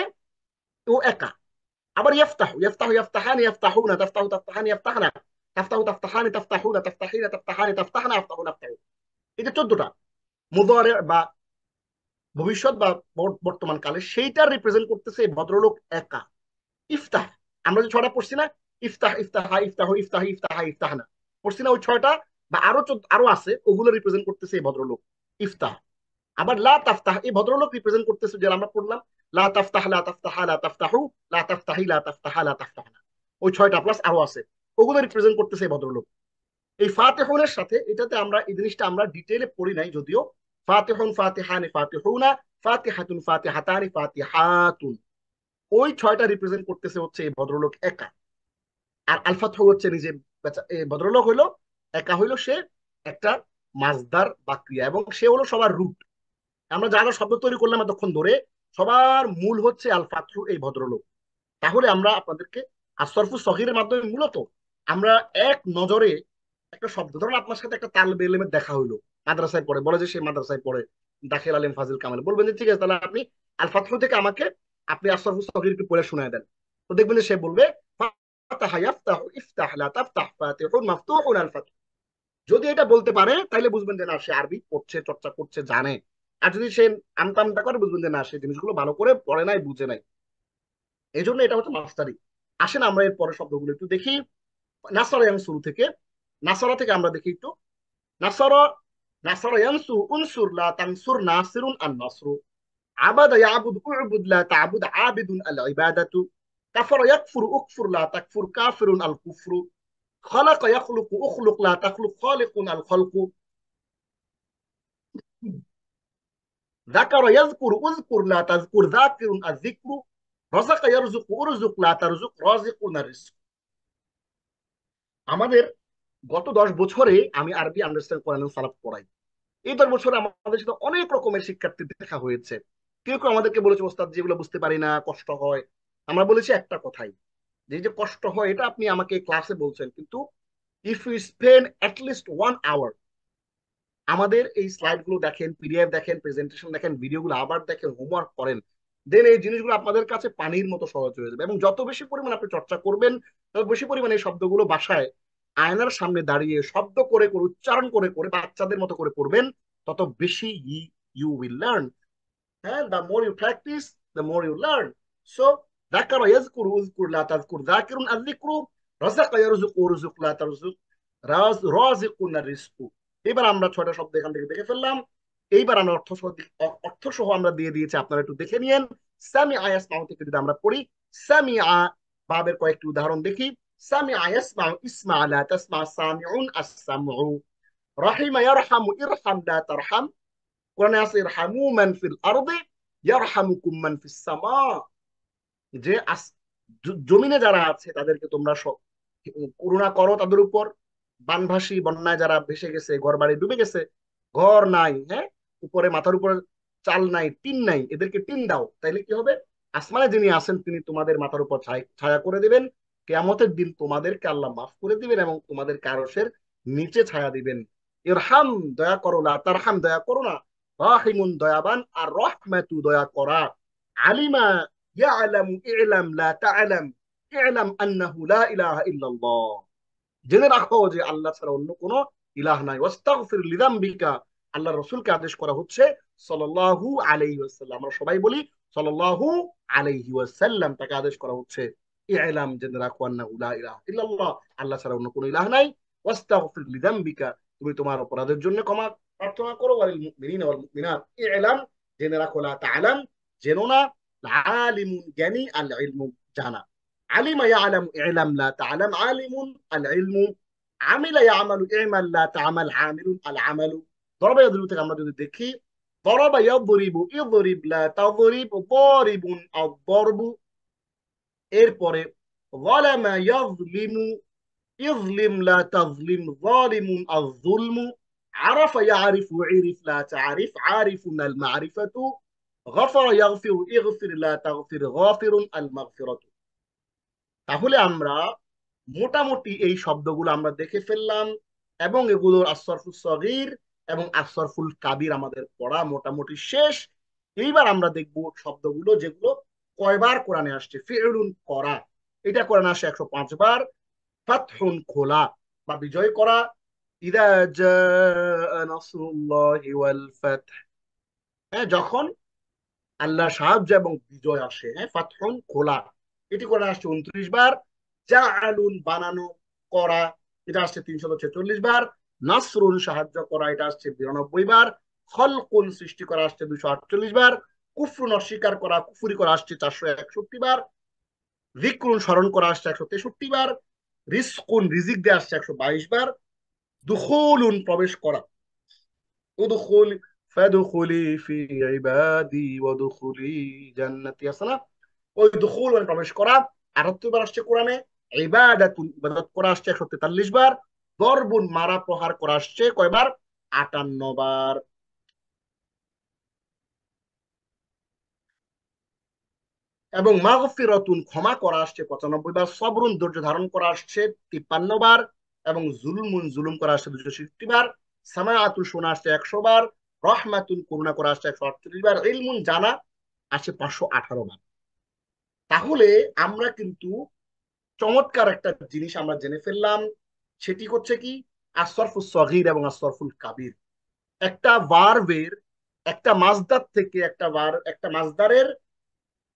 ও একা। আবার ইয়াফতাহু ইয়াফতাহু ইয়াফতাহানি ইয়াফতাহুনা তাফতাহু তাফতাহানি ইয়াফতাহনা তাফতাহু তাফতাহানি তাফতাহুনা তাফতাহিনা তাফতাহানি তাফতাহনা আফতাহু নাফতাহু। এই যে 14টা মুদারে বা ভবিষ্যৎ বা বর্তমান কালে, সেইটার রিপ্রেজেন্ট করতেছে এই ভদ্রলোক একা। ইফতাহ, আমরা যে 6টা পড়ছি না, ইফতাহ ইফতাহা ইফতাহু ইফতাহি ইফতাহা ইফতাহনা পড়ছি না, ওই 6টা বা আরো আছে, ওগুলো রিপ্রেজেন্ট করতেছে এই ভদ্রলোক ইফতাহ। আবার লা তাফতাহ, এই ভদ্রলোক রিপ্রেজেন্ট করতেছে যেটা আমরা পড়লাম, লা তাফতাহ লা তাফতাহা লা তাফতাহু লা তাফতাহি লা তাফতাহা লা তাফতাহনা, ওই 6টা প্লাস আরো আছে, ওগুলো রিপ্রেজেন্ট করতেছে এই ভদ্রলোক। এই ফাতিহুনের সাথে এটাতে আমরা এই জিনিসটা আমরা ডিটেইলে পড়ি নাই যদিও, ফাতিহুন ফাতিহানি ফাতিহুনা ফাতিহাতুন ফাতিহাতানি ফাতিহাতুন, ওই 6টা রিপ্রেজেন্ট করতেছে হচ্ছে এই ভদ্রলোক একা। আর আল ফাতহু হচ্ছে নিজে, এই ভদ্রলোক হইলো একা, হইলো সে একটা মাজদার বা ক্রিয়া, এবং সে হলো সবার রুট। আমরা যারা শব্দ তৈরি করলাম এতক্ষণ ধরে, সবার মূল হচ্ছে আল ফাতহু, এই ভদ্রলোক। তাহলে আমরা আপনাদেরকে আস-সরফুস সগীরের মাধ্যমে মূলত আমরা এক নজরে একটা শব্দ, ধরুন আপনার সাথে একটা তালবে ইলমের দেখা হইলো, মাদ্রাসায় পড়ে, বলে যে সে মাদ্রাসায় পড়ে দাখিল আলিম ফাজিল কামাল, বলবেন যে ঠিক আছে তাহলে আপনি আল ফাতহু থেকে আমাকে আপনি আস-সরফুস সগীর একটু পড়ে শোনায় দেন। তো দেখবেন যে সে বলবে ফাতাহা ইয়াফতাহু ইফতাহ লা তাফতাহ ফাতিহুন মাফতুহুন আল ফাতহু। যদি এটা বলতে পারে তাহলে বুঝবেন যে না, সে আরবি পড়ছে, চর্চা করছে, জানে। আর যদি সে আমতা আমতা করে, বুঝবেন যে না, সে জিনিসগুলো ভালো করে পড়ে নাই, বুঝে নাই। এই জন্য এটা হচ্ছে মাস্টারি। আসেন আমরা এর পরের শব্দগুলো একটু দেখি। নাসারা ইয়ানসুরু থেকে, নাসারা থেকে আমরা দেখি একটু। নাসারা, নাসারা ইয়ানসুরু উনসুর লা তানসুর নাসিরুন আন নাসরু। আবাদা ইয়াবুদ উ'বুদ লা তা'বুদ আবিদুন আল ইবাদাতু। কাফারা ইয়াকফুরু উকফুর লা তাকফুর কাফিরুন আল কুফরু। খালাকা ইয়াখলুকু উখলুক লা তাখলুক খালিকুন আল খালকু। যাকারা ইয়াযকুরু উযকুর লা তাযকুর যাকিরুন আল যিকরু। রাযাকা ইয়ারযুকু উরযুক লা তারযুক রাযিকুন আর রিজক। আমাদের গত 10 বছরে আমি আরবি আন্ডারস্ট্যান্ড করানো সালাফ পড়াই। এই 10 বছরে আমাদের সাথে অনেক রকমের শিক্ষার্থী দেখা হয়েছে। কেউ কেউ আমাদেরকে বলেছে ওস্তাদ যেগুলো বুঝতে পারি না, কষ্ট হয়। আমরা বলেছি একটা কথাই, যে যে কষ্ট হয় এটা আপনি আমাকে ক্লাসে বলছেন, কিন্তু if you spend at least 1 hour আমাদের এই স্লাইড গুলো দেখেন, পিডিএফ দেখেন, প্রেজেন্টেশন দেখেন, ভিডিওগুলো আবার দেখেন, হোমওয়ার্ক করেন, দেন এই জিনিসগুলো আপনাদের কাছে পানির মতো সহজ হয়ে যাবে। এবং যত বেশি পরিমাণ আপনি চর্চা করবেন, তত বেশি পরিমাণে এই শব্দগুলো বাসায় আয়নার সামনে দাঁড়িয়ে শব্দ করে করে উচ্চারণ করে করে বাচ্চাদের মতো করে পড়বেন, তত বেশি ইউ উইল লার্ন। হ্যাঁ, the more you practise the more you learn. So যাকারা ইয়াযকুরু উযকুর লা তাযকুর যাকিরুন আল যিকরু। রাযাকা ইয়ারযুকু উরযুক লা তারযুক রাযিকুন আর রিজকু। এবার আমরা 6টা শব্দ এখান থেকে দেখে ফেললাম। এইবার আমরা অর্থ সহ আমরা দিয়ে দিয়েছি, আপনারা একটু দেখে নিয়েন। সামিআ ইয়াসমাউ থেকে যদি আমরা পড়ি, সামিআ বাবের কয়েকটি উদাহরণ দেখি। সামিআ ইয়াসমাউ ইসমা লা তাসমা সামিউন আস-সামউ। রাহিমা ইয়ারহামু ইরহাম লা তারহাম। কোরআনে আছে ইরহামু মান ফিল আরদি ইয়ারহামুকুম মান ফিস সামা, যে জমিনে যারা আছে তাদেরকে তোমরা করুণা করো তাদের উপর। বানভাসী, বন্যায় যারা ভেসে গেছে, ঘর বাড়ি ডুবে গেছে, ঘর নাই, হ্যাঁ উপরে মাথার উপরে চাল নাই, টিন নাই, এদেরকে টিন দাও। তাইলে কি হবে? আসমানে যিনি আছেন তিনি তোমাদের মাথার উপর ছায়া করে দিবেন। কিয়ামতের দিন তোমাদেরকে আল্লাহ মাফ করে দিবেন এবং তোমাদেরকে আরশের নিচে ছায়া দিবেন। ইরহাম দয়া করো, লা তারহাম দয়া করো না। রাহিমুন দয়াবান, আর রহমাতু দয়া করা। আলিমা ইয়ালামু ইলাম লা তা'লাম ইলাম আন্নাহু লা ইলাহা ইল্লাল্লাহ, জেনে রাখো যে আল্লাহ ছাড়া অন্য কোনো ইলাহ নাই। ওয়াস্তাগফির লিযামবিকা, আল্লাহ রাসূলকে আদেশ করা হচ্ছে সাল্লাল্লাহু আলাইহি ওয়াসাল্লাম, আমরা সবাই বলি সাল্লাল্লাহু আলাইহি ওয়াসাল্লাম, তাকে আদেশ করা হচ্ছে ইলাম, জেনে রাখো আন্নাহু লা ইলাহা ইল্লাল্লাহ, আল্লাহ ছাড়া অন্য কোনো ইলাহ নাই। ওয়াস্তাগফির লিযামবিকা, তুমি তোমার অপরাধের জন্য ক্ষমা প্রার্থনা করো। ওয়ালিল মুমিনিনা ওয়াল মুমিনাত, ইলাম, জেনে রাখো, লা তা'লাম, জেনো না, আলিমুন, জ্ঞানী, আল ইলমু, জানা। আলিমা ইয়ালামু ইলাম লা তা'লাম আলিমুন, আল ইলমু। আমিলা ইয়ামালু ইমাল লা তা'মাল আমিলুন, আল আমালু। দরবা ইয়াদরিবু থেকে আমরা যদি দেখি, দরবা ইয়াদরিবু ইদরিব লা তাদরিব, দারিবুন আদ-দারবু। এরপরে যালামা ইয়াযলিমু ইযলিম লা তাযলিম, যালিমুন আয-যুলমু। আরাফা ইয়ারিফু ইরিফ লা তা'রিফ, আরিফুন আল মা'রিফাতু। গফারা ইয়াগফিরু ইগফির লা তাগফির, গাফিরুন আল মাগফিরাতু। তাহলে আমরা মোটামুটি এই শব্দগুলো আমরা দেখে ফেললাম এবং এগুলোর আসরফুল সগীর এবং আসরফুল কাবির আমাদের পড়া মোটামুটি শেষ। এইবার আমরা দেখব শব্দগুলো যেগুলো কয়বার কোরআনে আসছে। ফিউলুন, করা, এটা কোরআনে আসে 105 বার। ফাতহুন, খোলা বা বিজয় করা। ইযা জাআ নাসরুল্লাহি ওয়াল ফাতহ, যখন আল্লাহর সাহায্য এবং বিজয় আসে। ফাতহুন, খোলা, এটি কোরআনে আসছে 29 বার। জাআলুন, বানানো, করা, এটা আসছে 346 বার। নাসরুন, সাহায্য করা, এটা আসছে 92 বার। খলকুন, সৃষ্টি করা, আসছে 248 বার। কুফরুন, অস্বীকার করা, কুফরি করা, আসছে 461 বার। যিকরুন, স্মরণ করা, আসছে 163 বার। রিজকুন, রিজিক দেয়া, আসছে 122 বার। দুখুলুন, প্রবেশ করা, উদখুল ফাদখুলি ফি ইবাদি ওয়াদখুলি জান্নাতি, আছে না? ওই দুখুল মানে প্রবেশ করা 78 বার আসছে কোরআনে। ইবাদাতুন, ইবাদত করা, আসছে 143 বার। দরবুন, মারা, প্রহার করা, আসছে কয়বার? 58 বার। এবং মাগফিরাতুন, ক্ষমা করা, আসছে 95 বার। সবরুন, ধৈর্য ধারণ করা, আসছে 53 বার। এবং জুলমুন, জুলুম করা, আসছে 260 বার। সামাআতুন, শোনা, আসছে 100 বার। রহমাতুন, করুণা করা, আসছে 148 বার। ইলমুন, জানা, আসছে 518 বার। তাহলে আমরা কিন্তু চমৎকার একটা জিনিস আমরা জেনে ফেললাম, সেটি হচ্ছে কি আসরফুল সগীর এবং আসরফুল কাবির। একটা ভার্বের একটা মাসদার থেকে একটা মাসদারের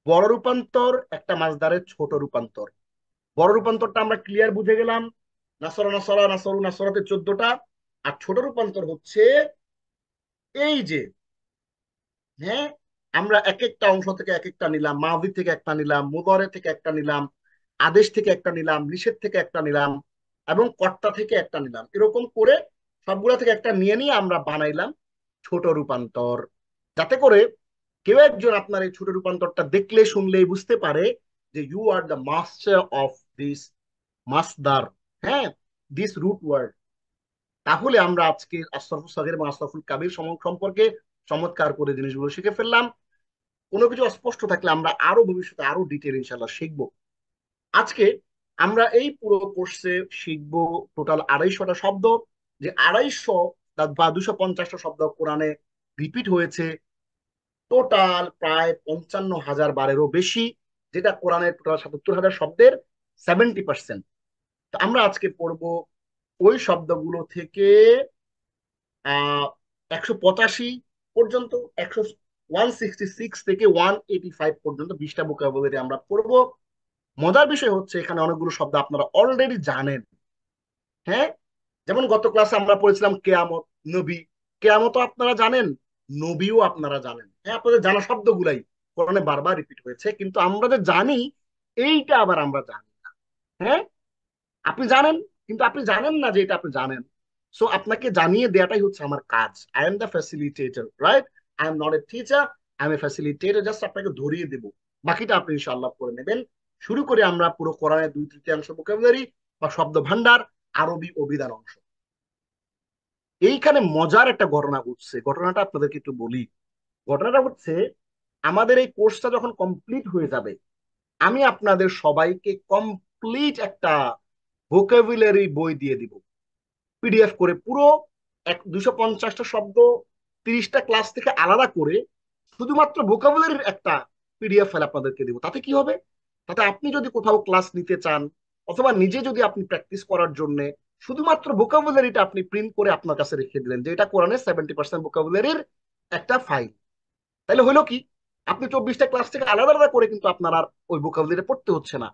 বড় রূপান্তর, একটা মাসদারের ছোট রূপান্তর। বড় রূপান্তরটা আমরা ক্লিয়ার বুঝে গেলাম, নাসরা, নাসরা, নাসরু, নাসরাতে 14টা। আর ছোট রূপান্তর হচ্ছে এই যে, আমরা এক একটা অংশ থেকে এক একটা নিলাম, মাযি থেকে একটা নিলাম, মুদারে থেকে একটা নিলাম, আদেশ থেকে একটা নিলাম, নিষেধ থেকে একটা নিলাম এবং কর্তা থেকে একটা নিলাম। এরকম করে সবগুলা থেকে একটা নিয়ে নিয়ে আমরা বানাইলাম ছোট রূপান্তর, যাতে করে কেউ একজন আপনার এই ছোট রূপান্তরটা দেখলে শুনলেই বুঝতে পারে যে you are the master of this মাসদার, দিস রুট ওয়ার্ড। তাহলে আমরা আজকে আসরফুল সগীর এবং আসরফুল কাবির সম্পর্কে চমৎকার করে জিনিসগুলো শিখে ফেললাম। কোনো কিছু অস্পষ্ট থাকলে আমরা আরো ভবিষ্যতে আরো ডিটেল ইনশাল্লাহ শিখবো। আজকে আমরা এই পুরো কোর্সে শিখবো টোটাল 250টা শব্দ, যে 250 বা 250টা শব্দ কোরআনে রিপিট হয়েছে টোটাল প্রায় 55,000 বারেরও বেশি, যেটা কোরআনের টোটাল 77,000 শব্দের 70%। তো আমরা আজকে পড়বো ওই শব্দগুলো থেকে 185 পর্যন্ত, 166 থেকে 185 পর্যন্ত 20টা ভোকাবুলারি আমরা পড়বো। মজার বিষয় হচ্ছে এখানে অনেকগুলো শব্দ আপনারা অলরেডি জানেন। যেমন গত ক্লাসে আমরা পড়েছিলাম কেয়ামত, নবী। কেয়ামতও আপনারা জানেন, নবীও আপনারা জানেন। আপনাদের জানা শব্দগুলাই কোরআনে বারবার রিপিট হয়েছে, কিন্তু আমরা যে জানি এইটা আবার আমরা জানি না। আপনি জানেন, কিন্তু আপনি জানেন না যে এটা আপনি জানেন। সো আপনাকে জানিয়ে দেওয়াটাই হচ্ছে আমার কাজ। I am the facilitator, right? I am not a teacher, I M A facilitator. Just আপনাকে ধরিয়ে দেব, বাকিটা আপনি ইনশাআল্লাহ করে নেবেন। শুরু করে আমরা পুরো কোরআনের 2/3 ভোকাবুলারি বা শব্দ ভান্ডার, আরবি অভিধান অংশ। এইখানে মজার একটা ঘটনা ঘটছে, ঘটনাটা আপনাদেরকে একটু বলি। ঘটনাটা হচ্ছে, আমাদের এই কোর্সটা যখন কমপ্লিট হয়ে যাবে, আমি আপনাদের সবাইকে কমপ্লিট একটা ভোকাবুলারি বই দিয়ে দিব, পিডিএফ করে। পুরো 250টা শব্দ 30টা ক্লাস থেকে আলাদা করে শুধুমাত্র ভোকাবুলারির একটা PDF ফাইল আপনাদেরকে দিব। তাতে কি হবে, তাতে আপনি যদি কোথাও ক্লাস নিতে চান অথবা নিজে যদি আপনি প্র্যাকটিস করার জন্য শুধুমাত্র ভোকাবুলারিটা আপনি প্রিন্ট করে আপনার কাছে রেখে দিলেন যে এটা কোরআনের 70% ভোকাবুলারির একটা ফাইল, তাহলে হলো কি আপনি 24টা ক্লাস থেকে আলাদা আলাদা করে কিন্তু আপনার আর ওই ভোকাবুলারি পড়তে হচ্ছে না।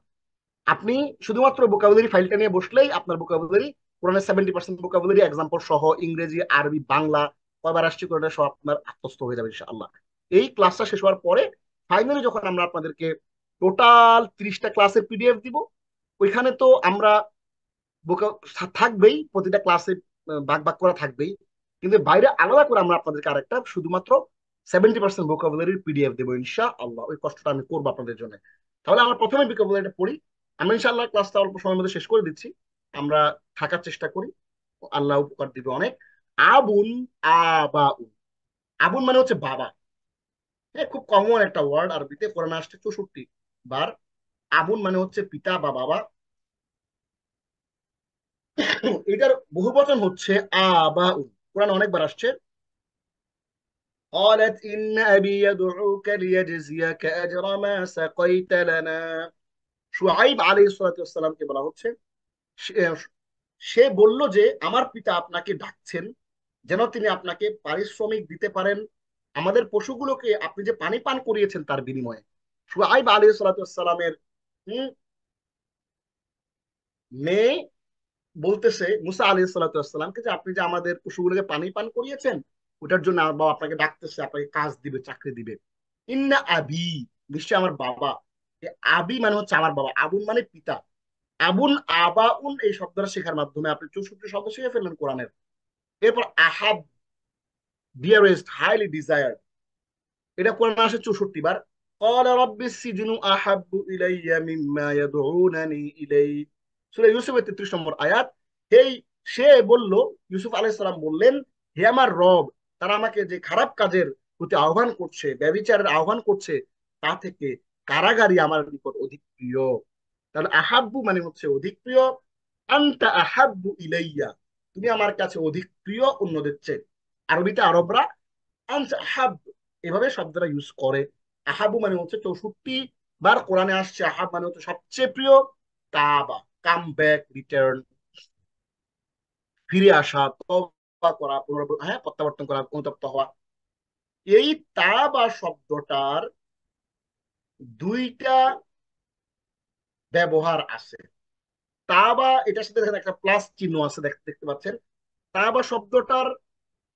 আপনি শুধুমাত্র ভোকাবুলারি ফাইলটা নিয়ে বসলেই আপনার ভোকাবুলারি কোরআনের 70% ভোকাবুলারি এক্সাম্পল সহ ইংরেজি, আরবি, বাংলা কয়বার আসছে কোরআনের সব আপনার আত্মস্থ হয়ে যাবে ইনশাআল্লাহ। এই ক্লাসটা শেষ হওয়ার পরে ফাইনালি যখন আমরা আপনাদেরকে টোটাল 30টা ক্লাসের PDF দিব, ওইখানে তো আমরা থাকবেই, প্রতিটা ক্লাসে ভাগ ভাগ করা থাকবেই, কিন্তু বাইরে আলাদা করে আমরা আপনাদেরকে আরেকটা শুধুমাত্র 70% ভোকাবুলারির PDF দেবো ইনশাআল্লাহ। ওই কষ্টটা আমি করবো আপনাদের জন্য। তাহলে আমরা প্রথমে ভোকাবুলারিটা পড়ি। আমরা ইনশাআল্লাহ ক্লাসটা অল্প সময়ের মধ্যে শেষ করে দিচ্ছি, আমরা থাকার চেষ্টা করি, আল্লাহ উপকার দিবে অনেক। আবুন, আবাউন। আবুন মানে হচ্ছে বাবা, হ্যাঁ, খুব কমন একটা ওয়ার্ড, আরবিতে কোরআনে আসছে 64 বার। আবুন মানে হচ্ছে পিতা বা বাবা। এটার বহুবচন হচ্ছে আবাউন, কোরআনে অনেকবার আসছে। قالت إن أبي يدعوك ليجزيك أجر ما سقيت لنا। শুআইব আলাইহিস সালাতু ওয়াস সালামকে বলা হচ্ছে, সে বলল যে আমার পিতা আপনাকে ডাকছেন যেন তিনি আপনাকে পারিশ্রমিক দিতে পারেন আমাদের পশুগুলোকে আপনি যে পানি পান করিয়েছেন তার বিনিময়ে। শুআইব আলাইহিস সালাতু ওয়াস সালামের মেয়ে বলতেছে মুসা আলাইহিস সালাতু ওয়াস সালামকে যে আপনি যে আমাদের পশুগুলোকে পানি পান করিয়েছেন ওটার জন্য আমার বাবা আপনাকে ডাকতেছে, আপনাকে কাজ দিবে, চাকরি দিবে। ইন্না আবি, নিশ্চয় আমার বাবা। আবি মানে হচ্ছে আমার বাবা, আবুন মানে পিতা। আবুন, আবাউন এই শব্দটা শেখার মাধ্যমে আপনি 64 শব্দ শিখে ফেললেন কোরআনের। এরপর আহাব, ডিয়ারেস্ট, হাইলি ডিজায়ার, এটা কোরআনে আসে 64 বার। قال رب السجن احب الي مما يدعونني اليه, সূরা ইউসুফের 33 নম্বর আয়াত। এই সে বলল, ইউসুফ আলাইহিস সালাম বললেন, হে আমার রব, তারা আমাকে যে খারাপ কাজের প্রতি আহ্বান করছে, ব্যভিচারের আহ্বান করছে, তা থেকে কারাগারই আমার নিকট অধিক প্রিয়। তাহলে আহাব্বু মানে হচ্ছে অধিক প্রিয়, আনতা আহাব্বু ইলাইয়া, তুমি আমার কাছে অধিক প্রিয় অন্যদের চেয়ে। আরবিতে আরবরা আনতা আহাব এভাবে শব্দটা ইউজ করে। আহাবু মানে হচ্ছে 64 বার কোরআনে আসছে, আহাব মানে হচ্ছে সবচেয়ে প্রিয়। তাবা, কাম ব্যাক, রিটার্ন, ফিরে আসা, তওবা করা, হ্যাঁ, প্রত্যাবর্তন করা, অনুতপ্ত হওয়া। এই তাবা শব্দটার দুইটা ব্যবহার আছে। তাবা এটার সাথে দেখেন একটা প্লাস চিহ্ন আছে, দেখতে পাচ্ছেন। তাবা শব্দটার,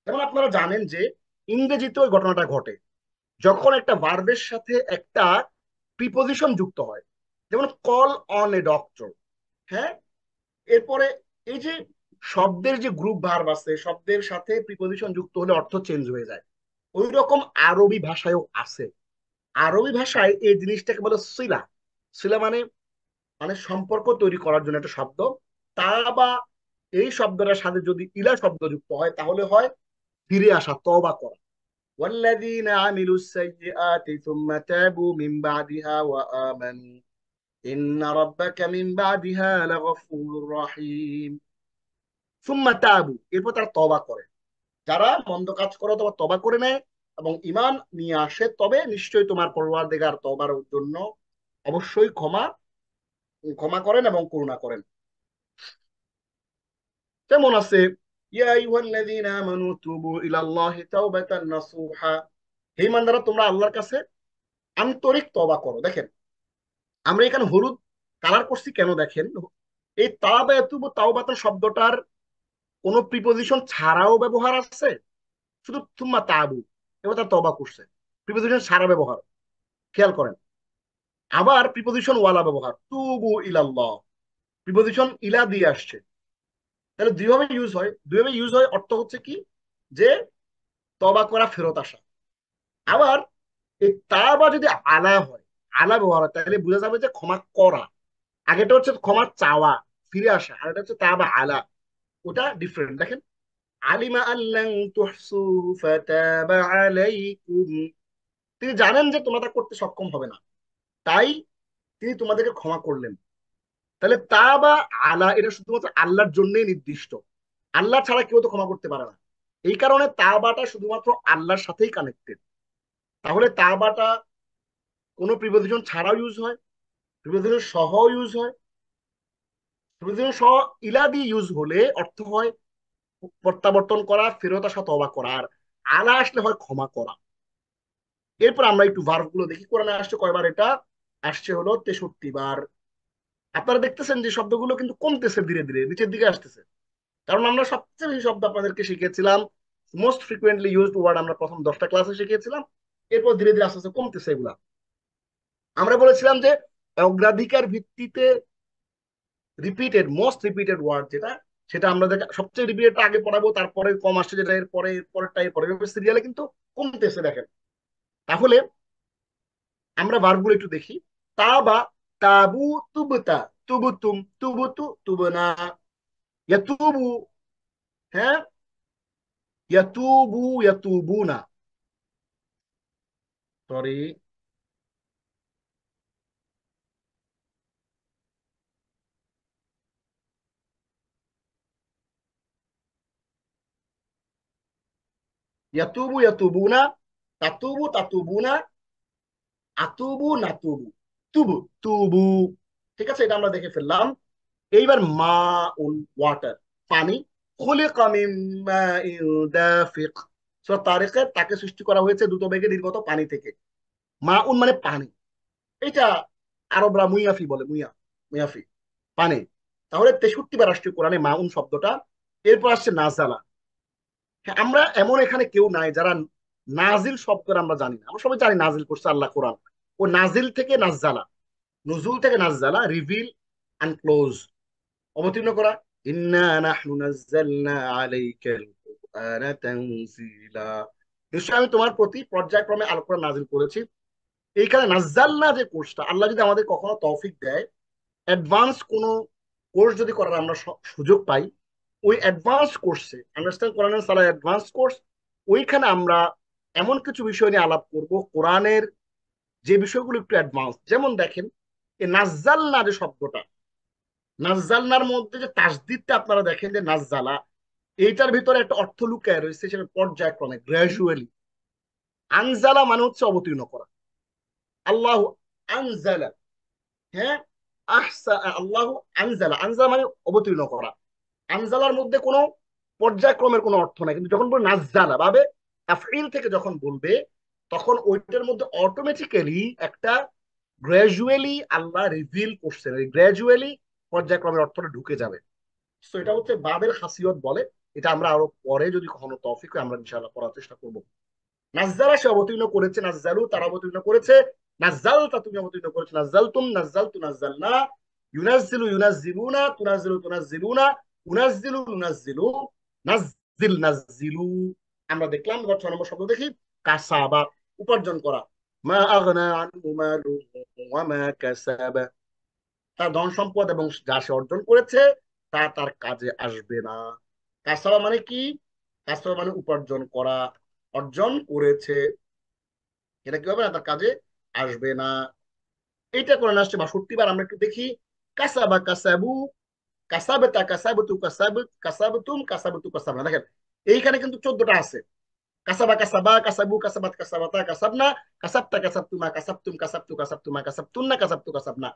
যেমন আপনারা জানেন যে ইংরেজিতে ওই ঘটনাটা ঘটে যখন একটা ভার্বের সাথে একটা প্রিপোজিশন যুক্ত হয়, যেমন কল অন এ ডক্টর, হ্যাঁ। এরপরে এই যে শব্দের যে গ্রুপ ভার্ব আছে, শব্দের সাথে প্রিপোজিশন যুক্ত হলে অর্থ চেঞ্জ হয়ে যায়। ওই রকম আরবি ভাষায়ও আছে। আরবি ভাষায় এই জিনিসটাকে বলে সিলা। সিলা মানে মানে সম্পর্ক তৈরি করার জন্য একটা শব্দ। তা বা এই শব্দটার সাথে যদি ইলা শব্দ যুক্ত হয় তাহলে হয় ফিরে আসা, তওবা করা। والذين عملوا السيئات ثم تابوا من بعدها وآمنوا إن ربك من بعدها لغفور رحيم। ثم تابوا, এরপর তারা তওবা করে। যারা মন্দ কাজ করে অথবা তওবা করে নেয় এবং ঈমান নিয়ে আসে, তবে নিশ্চয়ই তোমার পরওয়ারদিগার তওবার জন্য অবশ্যই ক্ষমা করেন এবং করুণা করেন। যেমন আছে ইয়া আইয়ুহাল্লাযীনা আমানু তুবু ইলাল্লাহি তাওবাতান নাসুহা, হে ইমানদাররা তোমরা আল্লাহর কাছে আন্তরিক তওবা করো। দেখেন আমরা এখানে হলুদ কালার করছি কেন, দেখেন এই তাওবাতুবু তাওবাতান শব্দটার কোন প্রিপোজিশন ছাড়াও ব্যবহার আছে, শুধু তুম্মা তাবু এবার তার তওবা করছে, প্রিপোজিশন ছাড়া ব্যবহার, খেয়াল করেন। আবার প্রিপোজিশন ওয়ালা ব্যবহার, তুবু ইলাল্লাহ, প্রিপোজিশন ইলা দিয়ে আসছে। তাহলে দুইভাবে ইউজ হয়। অর্থ হচ্ছে কি যে তওবা করা, ফেরত আসা। আবার এই তাওবা যদি আলা হয়, আলা ব্যবহার হয়, তাহলে বোঝা যাবে যে ক্ষমা করা। আগেটা হচ্ছে ক্ষমা চাওয়া, ফিরে আসা, আর এটা হচ্ছে তাওবা আলা, ওটা ডিফারেন্ট। দেখেন আলিমা আল্লান তুহসু ফাতাবা আলাইকুম, তিনি জানেন যে তোমরা তা করতে সক্ষম হবে না, তাই তিনি তোমাদেরকে ক্ষমা করলেন। তাহলে তাওবা আলা এটা শুধুমাত্র আল্লাহর জন্যই নির্দিষ্ট, আল্লাহ ছাড়া কেউ তো ক্ষমা করতে পারে না। এই কারণে তাওবাটা শুধুমাত্র আল্লাহর সাথেই কানেক্টেড। তাহলে তাওবাটা কোনো প্রিপোজিশন ছাড়াও ইউজ হয়, প্রিপোজিশন সহ ইউজ হয়। প্রিপোজিশন সহ ইলা দিয়ে ইউজ হলে অর্থ হয় প্রত্যাবর্তন করা, ফেরত আসা, তওবা করা। আর আলা আসলে হয় ক্ষমা করা। এরপর আমরা একটু ভার্ব গুলো দেখি। কোরআনে আসছে কয়বার? এটা আসছে হলো 63 বার। আপনারা দেখতেছেন যে শব্দগুলো কিন্তু কমতেছে, ধীরে ধীরে নিচের দিকে আসতেছে। কারণ আমরা সবচেয়ে বেশি শব্দ আপনাদেরকে শিখিয়েছিলাম, মোস্ট ফ্রিকুয়েন্টলি ইউজড ওয়ার্ড আমরা প্রথম 10টা ক্লাসে শিখিয়েছিলাম। এরপর ধীরে ধীরে আস্তে আস্তে কমতেছে এগুলা। আমরা বলেছিলাম যে অগ্রাধিকার ভিত্তিতে রিপিটেড, মোস্ট রিপিটেড ওয়ার্ড যেটা, সেটা আমরা সবচেয়ে রিপিটেড আগে পড়াবো, তারপরে কম আসছে যেটা, এরপরে পরেরটা, এরপরে সিরিয়ালে কিন্তু কমতেছে দেখেন। তাহলে আমরা ভার্বগুলো একটু দেখি। তা বা তাবু, তুবতা, তুবুতুম, তুবুতু, তুবনা, ইয়াতুবু, হ্যাঁ, ইয়াতুবু, ইয়াতুবুনা, সরি, ইয়াতুবু, ইয়াতুবুনা, তাতুবু, তাতুবুনা, আতুবু, নাতুবু, তুবু, তুবু। ঠিক আছে, এটা আমরা দেখে ফেললাম। এইবার মা উন, ওয়াটার, পানি। খুলিকা মিন মাইন দাফিক, সূরা তারিকে তাকে সৃষ্টি করা হয়েছে দ্রুত বেগে নির্গত পানি থেকে। মা উন মানে পানি। এটা আরবরা মুইয়াফি বলে, মুইয়াফি, পানি। তাহলে 63 বার আসছে কোরআনে মা উন শব্দটা। এরপর আসছে নাজালা। হ্যাঁ, আমরা এমন এখানে কেউ নাই যারা নাজিল শব্দটা আমরা জানি না। আমরা সবাই জানি নাজিল করছে আল্লাহ কোরআন। ও নাজিল থেকে নাজালা, নজুল থেকে নাজালা, রিভিল অ্যান্ড ক্লোজ, অবতীর্ণ করা। ইন্না নাহনু নাযালনা আলাইকাল কুরআনা তানজিলা, নিশ্চয় আমি তোমার প্রতি পর্যায়ক্রমে আল কোরআন নাজিল করেছি। এইখানে নাযালনা যে কোর্সটা, আল্লাহ যদি আমাদের কখনো তৌফিক দেয়, অ্যাডভান্স কোনো কোর্স যদি করার আমরা সুযোগ পাই, ওই অ্যাডভান্স কোর্সে, আন্ডারস্ট্যান্ড কোরআনের সালা অ্যাডভান্স কোর্স, ওইখানে আমরা এমন কিছু বিষয় নিয়ে আলাপ করব কোরআনের, যে বিষয়গুলো একটু অ্যাডভান্স। যেমন দেখেন, এই নাজ্জালনা যে শব্দটা, নাজ্জালনার মধ্যে যে তাসদিদটা আপনারা দেখেন যে নাজ্জালা, এইটার ভিতরে একটা অর্থ লুকায় রয়েছে, সেটা পর্যায়ক্রমে, গ্র্যাজুয়ালি। আনজালা মানে হচ্ছে অবতীর্ণ করা। আল্লাহ আনজালা, হ্যাঁ, আল্লাহ আনজালা, আনজালা মানে অবতীর্ণ করা। আনজালার মধ্যে কোনো পর্যায়ক্রমের কোনো অর্থ নাই। কিন্তু যখন বলবে নাজ্জালা ভাবে তাফঈল থেকে যখন বলবে, তখন ওইটার মধ্যে অটোমেটিক্যালি একটা গ্র্যাজুয়ালি আল্লাহ রিভিল করছেন, গ্র্যাজুয়ালি পর্যায়ক্রমের অর্থটা ঢুকে যাবে। তো এটা হচ্ছে বাবের খাসিয়ত বলে। এটা আমরা আরো পরে যদি কখনো তৌফিক হয় আমরা ইনশাআল্লাহ পড়ার চেষ্টা করব। নাজ্জালা সে অবতীর্ণ করেছে, নাজ্জালু তারা অবতীর্ণ করেছে, নাজ্জালতা তুমি অবতীর্ণ করেছো, নাজ্জালতুম, নাজ্জালতু, নাজ্জালনা, ইউনাজ্জিলু, ইউনাজ্জিলুনা, তুনাজ্জিলু, তুনাজ্জিলুনা, উনাজ্জিলু, নুনাজ্জিলু, নাজ্জিল, নাজ্জিলু। আমরা দেখলাম। এবার 6 নম্বর শব্দ দেখি, কাসাবা, উপার্জন করা। মা আগনা আনহু মালুহু ওয়া মা কাসাবা, তার ধন সম্পদ এবং যা সে অর্জন করেছে তা তার কাজে আসবে না। কাসাবা মানে কি? কাসাবা মানে উপার্জন করা, অর্জন করেছে, এটা কি হবে না? তার কাজে আসবে না। এইটা করে আসছে 62 বার। আমরা একটু দেখি। কাসাবা, কাসাবু, কাসাবেতা, কাসাবতু, কাসাবতুম, কাসাবতু, কাসাবনা। দেখেন এইখানে কিন্তু 14টা আছে। কাসাবা, কাসাবা, কাসাবু, কাসাবাত, কাসাবাতা, কাসাবনা, কাসাবতা, কাসাবতুমা, কাসাবতুম, কাসাবতু, কাসাবতুমা, কাসাবতুন্না, কাসাবতু, কাসাবনা।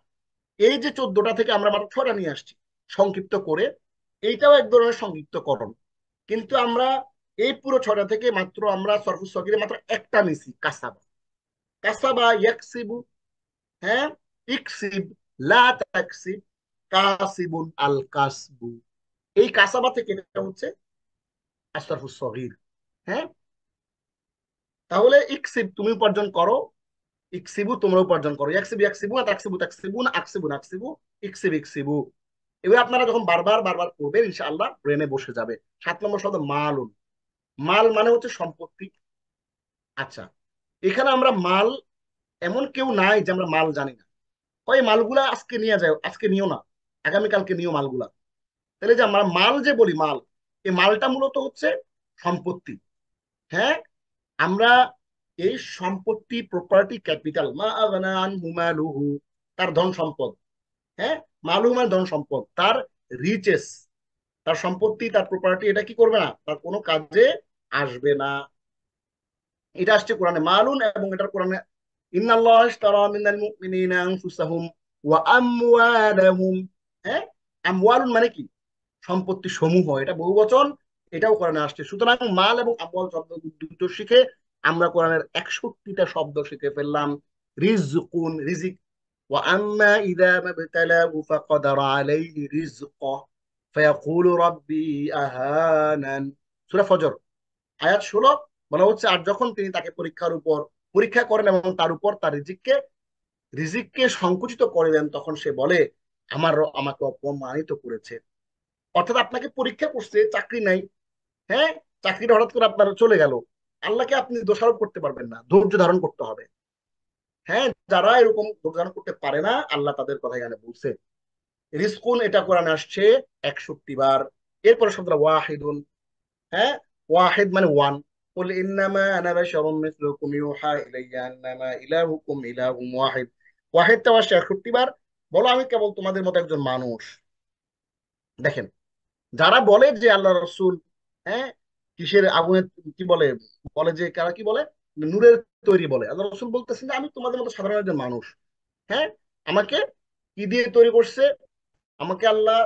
এই যে 14টা থেকে আমরা মাত্র 6টা নিয়ে আসছি সংক্ষিপ্ত করে। এইটাও এক ধরনের সংক্ষিপ্তকরণ। কিন্তু আমরা এই পুরো 6টা থেকে মাত্র আমরা সরফুস সগীরে মাত্র একটা নিছি, কাসাবা। কাসাবা ইয়াকসিবু, হ্যাঁ, ইকসিব, লা তাকসিব, কাসিবুন, আল কাসবু। এই কাসাবা থেকে এটা হচ্ছে সরফুস সগীর। হ্যাঁ, তাহলে ইকসিব তুমি উপার্জন করো, ইকসিবু তোমরা উপার্জন করো, ইয়াকসিবু ইয়াকসিবু, তাকসিবু তাকসিবুন, আকসিবু নাকসিবু, ইকসিব ইকসিবু। এবার আপনারা যখন বারবার বারবার করবেন ইনশাআল্লাহ ব্রেনে বসে যাবে। 7 নম্বর শব্দ মালুন। মাল মানে হচ্ছে সম্পত্তি। আচ্ছা, এখানে আমরা মাল, এমন কেউ নাই যে আমরা মাল জানি না। হয় মালগুলা আজকে নিয়ে যায়, আজকে নিও না, আগামীকালকে নিও মালগুলা। তাহলে যে আমরা মাল যে বলি, মাল, এই মালটা মূলত হচ্ছে সম্পত্তি। হ্যাঁ, আমরা এই সম্পত্তি, প্রপার্টি, ক্যাপিটাল, মা আগনা আনহু মালুহু, তার ধন সম্পদ। হ্যাঁ, মালুহু মানে ধন সম্পদ, তার রিচেস, তার সম্পত্তি, তার প্রপার্টি, এটা কি করবে না? তার কোনো কাজে আসবে না। এটা আসছে কোরআনে মালুন, এবং এটার কোরআনে ইন্নাল্লাহ ইশতারা মিনাল মুমিনিনা আনফুসাহুম ওয়া আমওয়ালাহুম। হ্যাঁ, আমওয়ালুন মানে কি? সম্পত্তি সমূহ, এটা বহুবচন, এটাও কোরআনে আসছে। সুতরাং মাল এবং আমওয়াল শব্দ দুটো শিখে আমরা কোরআনের 61টা শব্দ শিখে ফেললাম। রিজকুন, রিজিক। ওয়া আম্মা ইযা মাবতালাহু ফাকাদারা আলাইহি রিজকা ফায়াকুলু রাব্বি আহানান। সূরা ফজর আয়াত 16 বলা হচ্ছে, আর যখন তিনি তাকে পরীক্ষা করেন এবং তার উপর তার রিজিককে সংকুচিত করে দেন, তখন সে বলে আমাকে অপমানিত করেছে। অর্থাৎ আপনাকে পরীক্ষা করছে, চাকরি নাই, হ্যাঁ, চাকরিটা হঠাৎ করে আপনার চলে গেল, আল্লাহকে আপনি দোষারোপ করতে পারবেন না, ধৈর্য ধারণ করতে হবে। হ্যাঁ, যারা এরকম ধৈর্য ধারণ করতে পারে না, আল্লাহ তাদের কথা এখানে বলছে। রিজকুন এটা কোরআনে আসছে 61 বার। এরপরে শব্দ ওয়াহিদুন। হ্যাঁ, ওয়াহিদ মানে ওয়ান। قل انما انا بشر مثلكم يوحى الي انما الهكم اله واحد। ওয়াহিদটা আসছে 61 বার। বলো আমি কেবল তোমাদের মতো একজন মানুষ। দেখেন, যারা বলে যে আল্লাহ রসুল, হ্যাঁ, কিসের আগুনে, কি বলে, বলে যে কারা কি বলে, নূরের তৈরি বলে, আল্লাহ রসুল বলতেছেন যে আমি তোমাদের মতো সাধারণ একজন মানুষ। হ্যাঁ, আমাকে কি দিয়ে তৈরি করছে? আমাকে আল্লাহ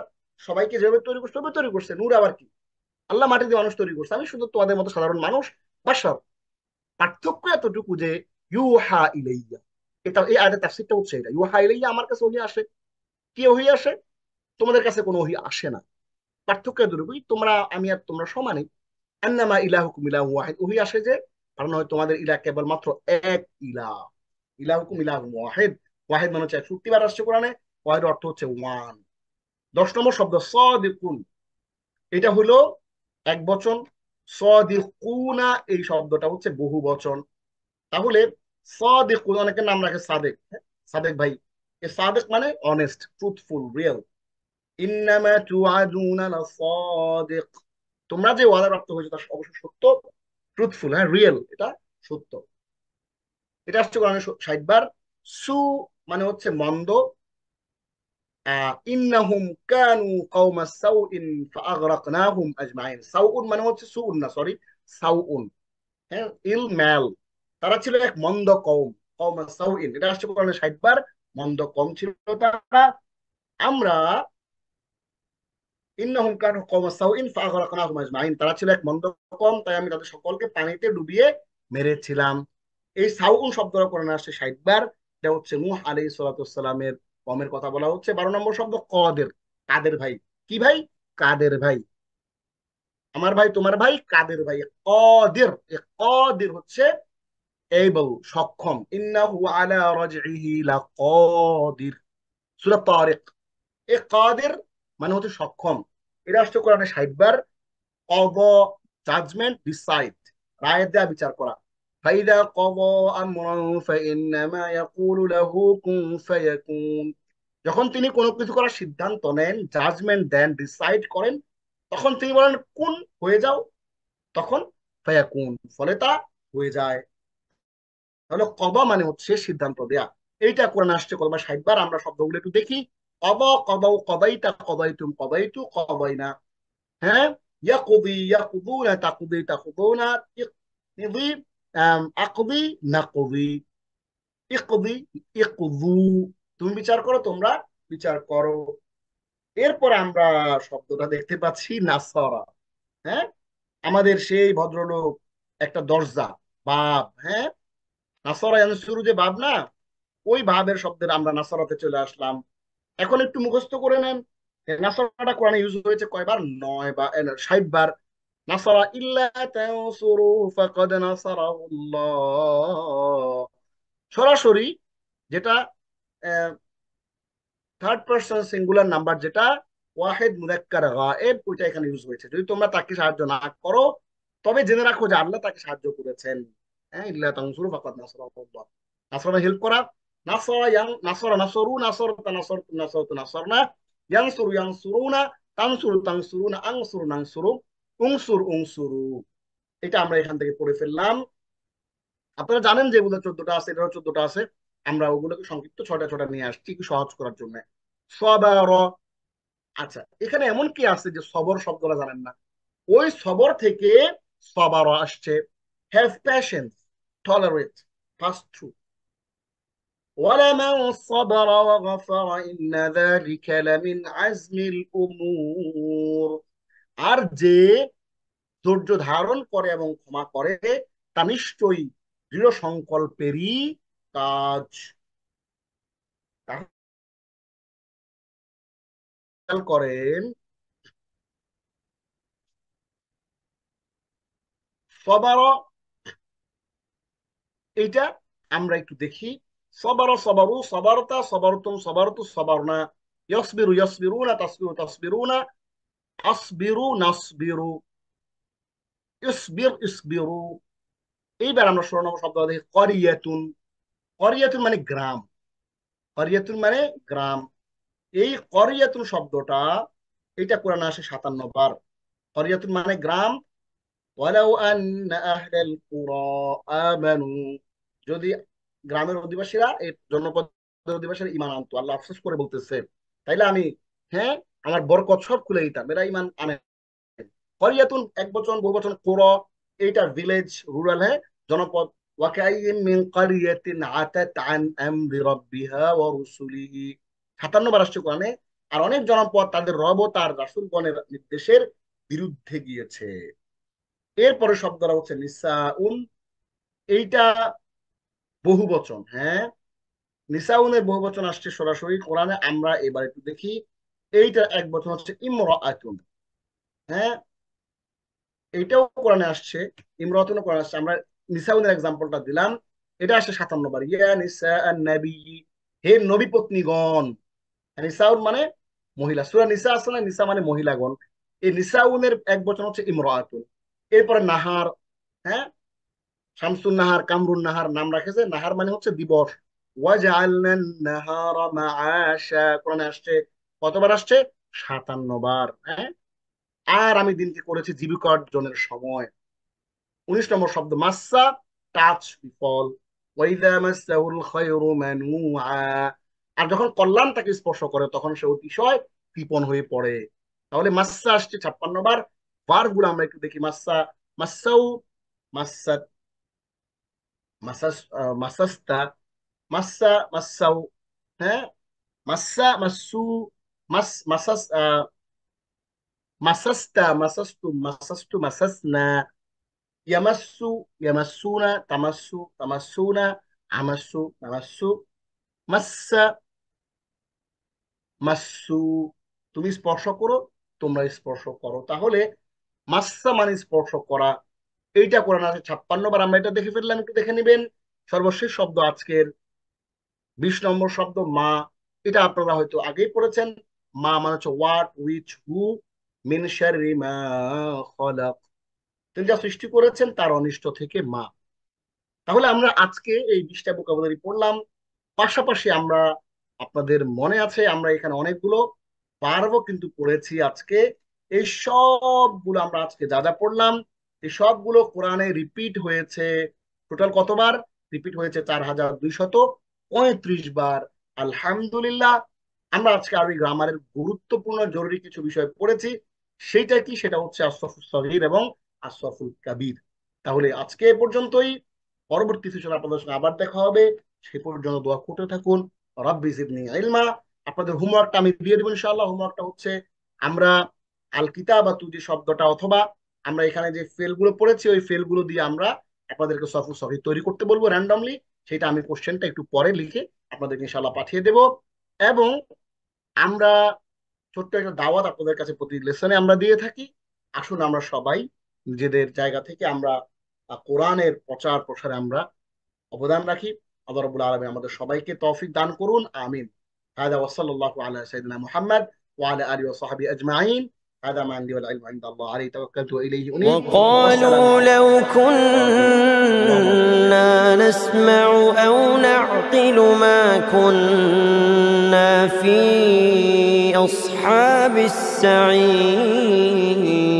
সবাইকে যেভাবে তৈরি করছে ওভাবে তৈরি করছে। নূর আবার কি? আল্লাহ মাটি দিয়ে মানুষ তৈরি করছে, আমি শুধু তোমাদের মতো সাধারণ মানুষ, বাশার। পার্থক্য এতটুকু যে ইউহা ইলাইয়া, এটা এই আয়াতের তাফসীরটা হচ্ছে এটা, ইউহা ইলাইয়া, আমার কাছে ওহী আসে। কি ওহী আসে? তোমাদের কাছে কোনো ওহী আসে না। পার্থক্য এতটুকুই, আমি আর তোমরা সমানই। আন্নামা ইলাহুকুম ইলাহু ওয়াহিদ, ওহী আসে যে, কারণ হয় তোমাদের ইলাহ কেবলমাত্র এক ইলাহ। ইলাহুকুম ইলাহু ওয়াহিদ, ওয়াহিদ মানে হচ্ছে 61 বার আসছে কোরআনে। ওয়াহিদ অর্থ হচ্ছে ওয়ান। 10 নম্বর শব্দ সাদিকুন, এটা হলো এক বচন। সাদিকুনা এই শব্দটা হচ্ছে বহু বচন। তাহলে সাদিকুন, অনেকের নাম রাখে সাদেক, হ্যাঁ, সাদেক ভাই। এ সাদেক মানে অনেস্ট, ট্রুথফুল, রিয়েল। ইন্নামা তুআদুনা লাসাদিক, তোমরা যে ওয়াদা প্রাপ্ত হয়েছে তা অবশ্যই সত্য, ট্রুথফুল, হ্যাঁ, রিয়েল, এটা সত্য। এটা আসছে কোরআনে 60 বার। সু মানে হচ্ছে মন্দ। ইন্নাহুম কানু কওমা সাউইন ফাআগরাকনাহুম আজমাইন। সাউউন মানে হচ্ছে সুউন না, সরি, সাউউন, হ্যাঁ, ইল ম্যাল। তারা ছিল এক মন্দ কওম, কওমা সাউইন, এটা আসছে কোরআনে 60 বার। মন্দ কওম ছিল তারা। আমরা ইন্নাহুম কানু কওমা সাউইন ফাআগরাকনাহুম আজমাইন, তারা ছিল এক মন্দ কওম, তাই আমি তাদের সকলকে পানিতে ডুবিয়ে মেরেছিলাম। এই সাউন শব্দটা কোরআনে আসছে 60 বার। এটা হচ্ছে নূহ আলাইহিস সালাতু ওয়াসসালামের কওমের কথা বলা হচ্ছে। 12 নম্বর শব্দ কদের, কাদের ভাই। কি ভাই? কাদের ভাই, আমার ভাই, তোমার ভাই, কাদের ভাই। কদের, কদের হচ্ছে এবল, সক্ষম। ইন্নাহু আলা রাজইহি লাকাদির, সূরা তারিক। এ কাদের মানে হচ্ছে সক্ষম। এটা আসছে কোরআনে 60 বার। কদ, জাজমেন্ট, ডিসাইড, রায় দেয়া, বিচার করা। ফাইদা কদ আমরান ফাইন্নামা ইয়াকুলু লাহু কুন ফায়াকুন, যখন তিনি কোনো কিছু করার সিদ্ধান্ত নেন, জাজমেন্ট দেন, ডিসাইড করেন, তখন তিনি বলেন কুন, হয়ে যাও, তখন ফায়াকুন, ফলে তা হয়ে যায়। তাহলে কদ মানে হচ্ছে সিদ্ধান্ত দেয়া। এইটা কোরআনে আসছে কতবার? 60 বার। আমরা শব্দগুলো একটু দেখি। কদ, কদাও, কদাইতা, কদাইতুম, কদাইতু, কদাইনা। হ্যাঁ, ইয়াকুদি, ইয়াকুদুনা, তাকুদি, তাকুদুনা, ইকদি, আকদি, নাকুদি, ইকদি, ইকদু, তুমি বিচার করো, তোমরা বিচার করো। এরপর আমরা শব্দটা দেখতে পাচ্ছি নাসারা। হ্যাঁ, আমাদের সেই ভদ্রলোক, একটা দরজা, বাব, হ্যাঁ, নাসারা ইয়ানসুরু যে বাব না, ওই ভাবের শব্দের আমরা নাসারাতে চলে আসলাম। এখন একটু মুখস্থ করে নেন, নাসারাটা কোরআনে ইউজ হয়েছে কয়বার? 9 বার, 60 বার। নাসারা ইল্লা তানসুরু ফাকাদ নাসারাহুল্লাহ, সরাসরি যেটা থার্ড পারসন সিঙ্গুলার নাম্বার, যেটা ওয়াহিদ মুযাক্কার গায়েব, ওইটা এখানে ইউজ হয়েছে। যদি তোমরা তাকে সাহায্য না করো, তবে জেনে রাখো যে আল্লাহ তাকে সাহায্য করেছেন। হ্যাঁ, ইল্লা তানসুরু ফাকাদ নাসারাহুল্লাহ, নাসরা হেল্প করা। নাসরা, নাসরা, নাসরু, নাসরতা, নাসরতু, নাসরতু, নাসরনা। ইয়ানসুরু, ইয়ানসুরুনা। তানসুরু, তানসুরুনা। আনসুরু, নানসুরু। উনসুর, উনসুরু। এটা আমরা এখান থেকে পড়ে ফেললাম। আপনারা জানেন যে এগুলো 14টা আছে, এটারও 14টা আছে। আমরা ওগুলোকে সংক্ষিপ্ত 6টা 6টা নিয়ে আসছি একটু সহজ করার জন্য। সবার, আচ্ছা, এখানে এমন কি আছে যে সবর শব্দটা জানেন না? ওই সবর থেকে সবার আসছে। Have patience, tolerate, pass through. ওয়ালামান সাবারা ওয়া গাফারা ইন্না যালিকা লামিন আজমিল উমুর। আর যে ধৈর্য ধারণ করে এবং ক্ষমা করে তা নিশ্চয়ই দৃঢ় সংকল্পেরই কাজ। খেয়াল করেন, সবারও এইটা আমরা একটু দেখি। সবারও সবারু সবারতা সবারতুম সবারতু সবারনা, ইয়াসবিরু ইয়াসবিরুনা তাসবিরু তাসবিরুনা, আসবিরু নাসবিরু, ইসবির ইসবিরু। এইবার আমরা 16 নম্বর শব্দ দেখি, করিয়াতুন। করিয়াতুন মানে গ্রাম, করিয়াতুন মানে গ্রাম। এই করিয়াতুন শব্দটা এটা কোরআনে আসে 57 বার। করিয়াতুন মানে গ্রাম। ওয়ালাউ আন্না আহলাল কুরা আমানু, যদি গ্রামের অধিবাসীরা, এই জনপদের অধিবাসীরা ঈমান আনতো। আল্লাহ আফসোস করে বলতেছে, তাইলে আমি, হ্যাঁ, আমার বরকত সব খুলে দিতাম, এরা ঈমান আনে। করিয়াতুন এক বচন, বহু বচন কুরা, এইটা ভিলেজ, রুরাল, হ্যাঁ, জনপদ। ওয়াকাইয়িন মিন ক্বরিয়াতিন আতাত আন আমরি রাব্বিহা ওয়া রুসুলিহি, 57 বার আসছে কোরআনে। আর অনেক জনপদ তাদের রব ও তার রাসূলগণের নির্দেশের বিরুদ্ধে গিয়েছে। এরপরে শব্দটা হচ্ছে নিসাউন। এইটা বহু বচন, হ্যাঁ, নিসাউনের বহু বচন আসছে সরাসরি কোরআনে। আমরা এবার একটু দেখি, এইটা এক বচন হচ্ছে ইমরাআতুন, হ্যাঁ, এইটাও কোরআনে আসছে, ইমরাআতুনও কোরআনে আসছে। আমরা নিসাউনের এক্সাম্পলটা দিলাম, এটা আসছে 57 বার। ইয়া নিসা আন-নবী, হে নবী পত্নীগণ। নিসাউন মানে মহিলা, সূরা নিসা আছে না, নিসা মানে মহিলাগণ। এই নিসাউনের এক বচন হচ্ছে ইমরাআতুন। এরপরে নাহার, হ্যাঁ, শামসুন নাহার, কামরুন নাহার নাম রাখেছে। নাহার মানে হচ্ছে দিবস। ওয়াজআলনান নাহারা মাআশা, কোরআনে আসছে কতবার আসছে? 57 বার, হ্যাঁ। আর আমি দিনকে করেছি জীবিকা অর্জনের সময়। 19 নম্বর শব্দ মাসসা, টাচ, বিফল। ওয়াইদা মাসসাহুল খায়রু মানুআ, আর যখন কল্যাণ তাকে স্পর্শ করে তখন সে অতিশয় কৃপণ হয়ে পড়ে। তাহলে মাসসা আসছে 56 বার। বার গুলো আমরা একটু দেখি। মাসসা, মাসসাউ, মাসসাত, মাসাস, মাসাস্তা, মাসসা, মাসসাউ, হ্যাঁ, মাসসা, মাসসু, মাসাস, মাসাস্তা, মাসাস্তু, মাসাস্তু, মাসাসনা, ইয়ামাসসু, ইয়ামাসসুনা, তামাসসু, তামাসসুনা, আমাসসু, তামাসসু, মাসসা, মাসসু, তুমি স্পর্শ করো, তোমরা স্পর্শ করো। তাহলে মাসসা মানে স্পর্শ করা। এইটা কোরআন আছে 56 বার। আমরা এটা দেখে ফেললাম, একটু দেখে নিবেন। সর্বশেষ শব্দ আজকের 20 নম্বর শব্দ মা। এটা আপনারা হয়তো আগেই পড়েছেন। মা মানে হচ্ছে হোয়াট, উইচ, হু, মিন শাররি মা খলাক, তিনি যা সৃষ্টি করেছেন তার অনিষ্ট থেকে মা। তাহলে আমরা আজকে এই 20টা ভোকাবুলারি পড়লাম। পাশাপাশি আমরা, আপনাদের মনে আছে, আমরা এখানে অনেকগুলো পারবো কিন্তু পড়েছি আজকে। এই সবগুলো আমরা আজকে যা যা পড়লাম, এই সবগুলো কোরআনে রিপিট হয়েছে। টোটাল কতবার রিপিট হয়েছে? 4235 বার। আলহামদুলিল্লাহ। আমরা আজকে আরবি গ্রামারের গুরুত্বপূর্ণ জরুরি কিছু বিষয় পড়েছি। সেইটা কি? সেটা হচ্ছে আসসাফুস সগীর এবং আসসাফুল কাবীর। তাহলে আজকে এ পর্যন্তই। পরবর্তী সেশনে আপনাদের সঙ্গে আবার দেখা হবে। সে পর্যন্ত দোয়া করতে থাকুন। রাব্বি জিদনি ইলমা। আপনাদের হোমওয়ার্কটা আমি দিয়ে দেবো ইনশাআল্লাহ। হোমওয়ার্কটা হচ্ছে, আমরা আল কিতাবাতু যে শব্দটা, অথবা আমরা এখানে যে ফেলগুলো পড়েছি ওই ফেলগুলো দিয়ে আমরা আপনাদেরকে সফু সহি তৈরি করতে বলবো র্যান্ডমলি। সেটা আমি কোশ্চেনটা একটু পরে লিখে আপনাদেরকে ইনশাআল্লাহ পাঠিয়ে দেব। এবং আমরা ছোট্ট একটা দাওয়াত আপনাদের কাছে প্রতি লেসনে আমরা দিয়ে থাকি। আসুন আমরা সবাই নিজেদের জায়গা থেকে আমরা কোরআনের প্রচার প্রসারে আমরা অবদান রাখি। আল্লাহ রাব্বুল আলামিন আমাদের সবাইকে তৌফিক দান করুন, আমিন। হাদা ওয়া সাল্লাল্লাহু আলা সাইয়্যিদিনা মুহাম্মদ ওয়া আলা আলিহি ওয়া সাহবিহি আজমাইন। هذا ما عندي والعلم عند الله، عليه توكلت وإليه أنيب. وقالوا لو كنا نسمع أو نعقل ما كنا في أصحاب السعير.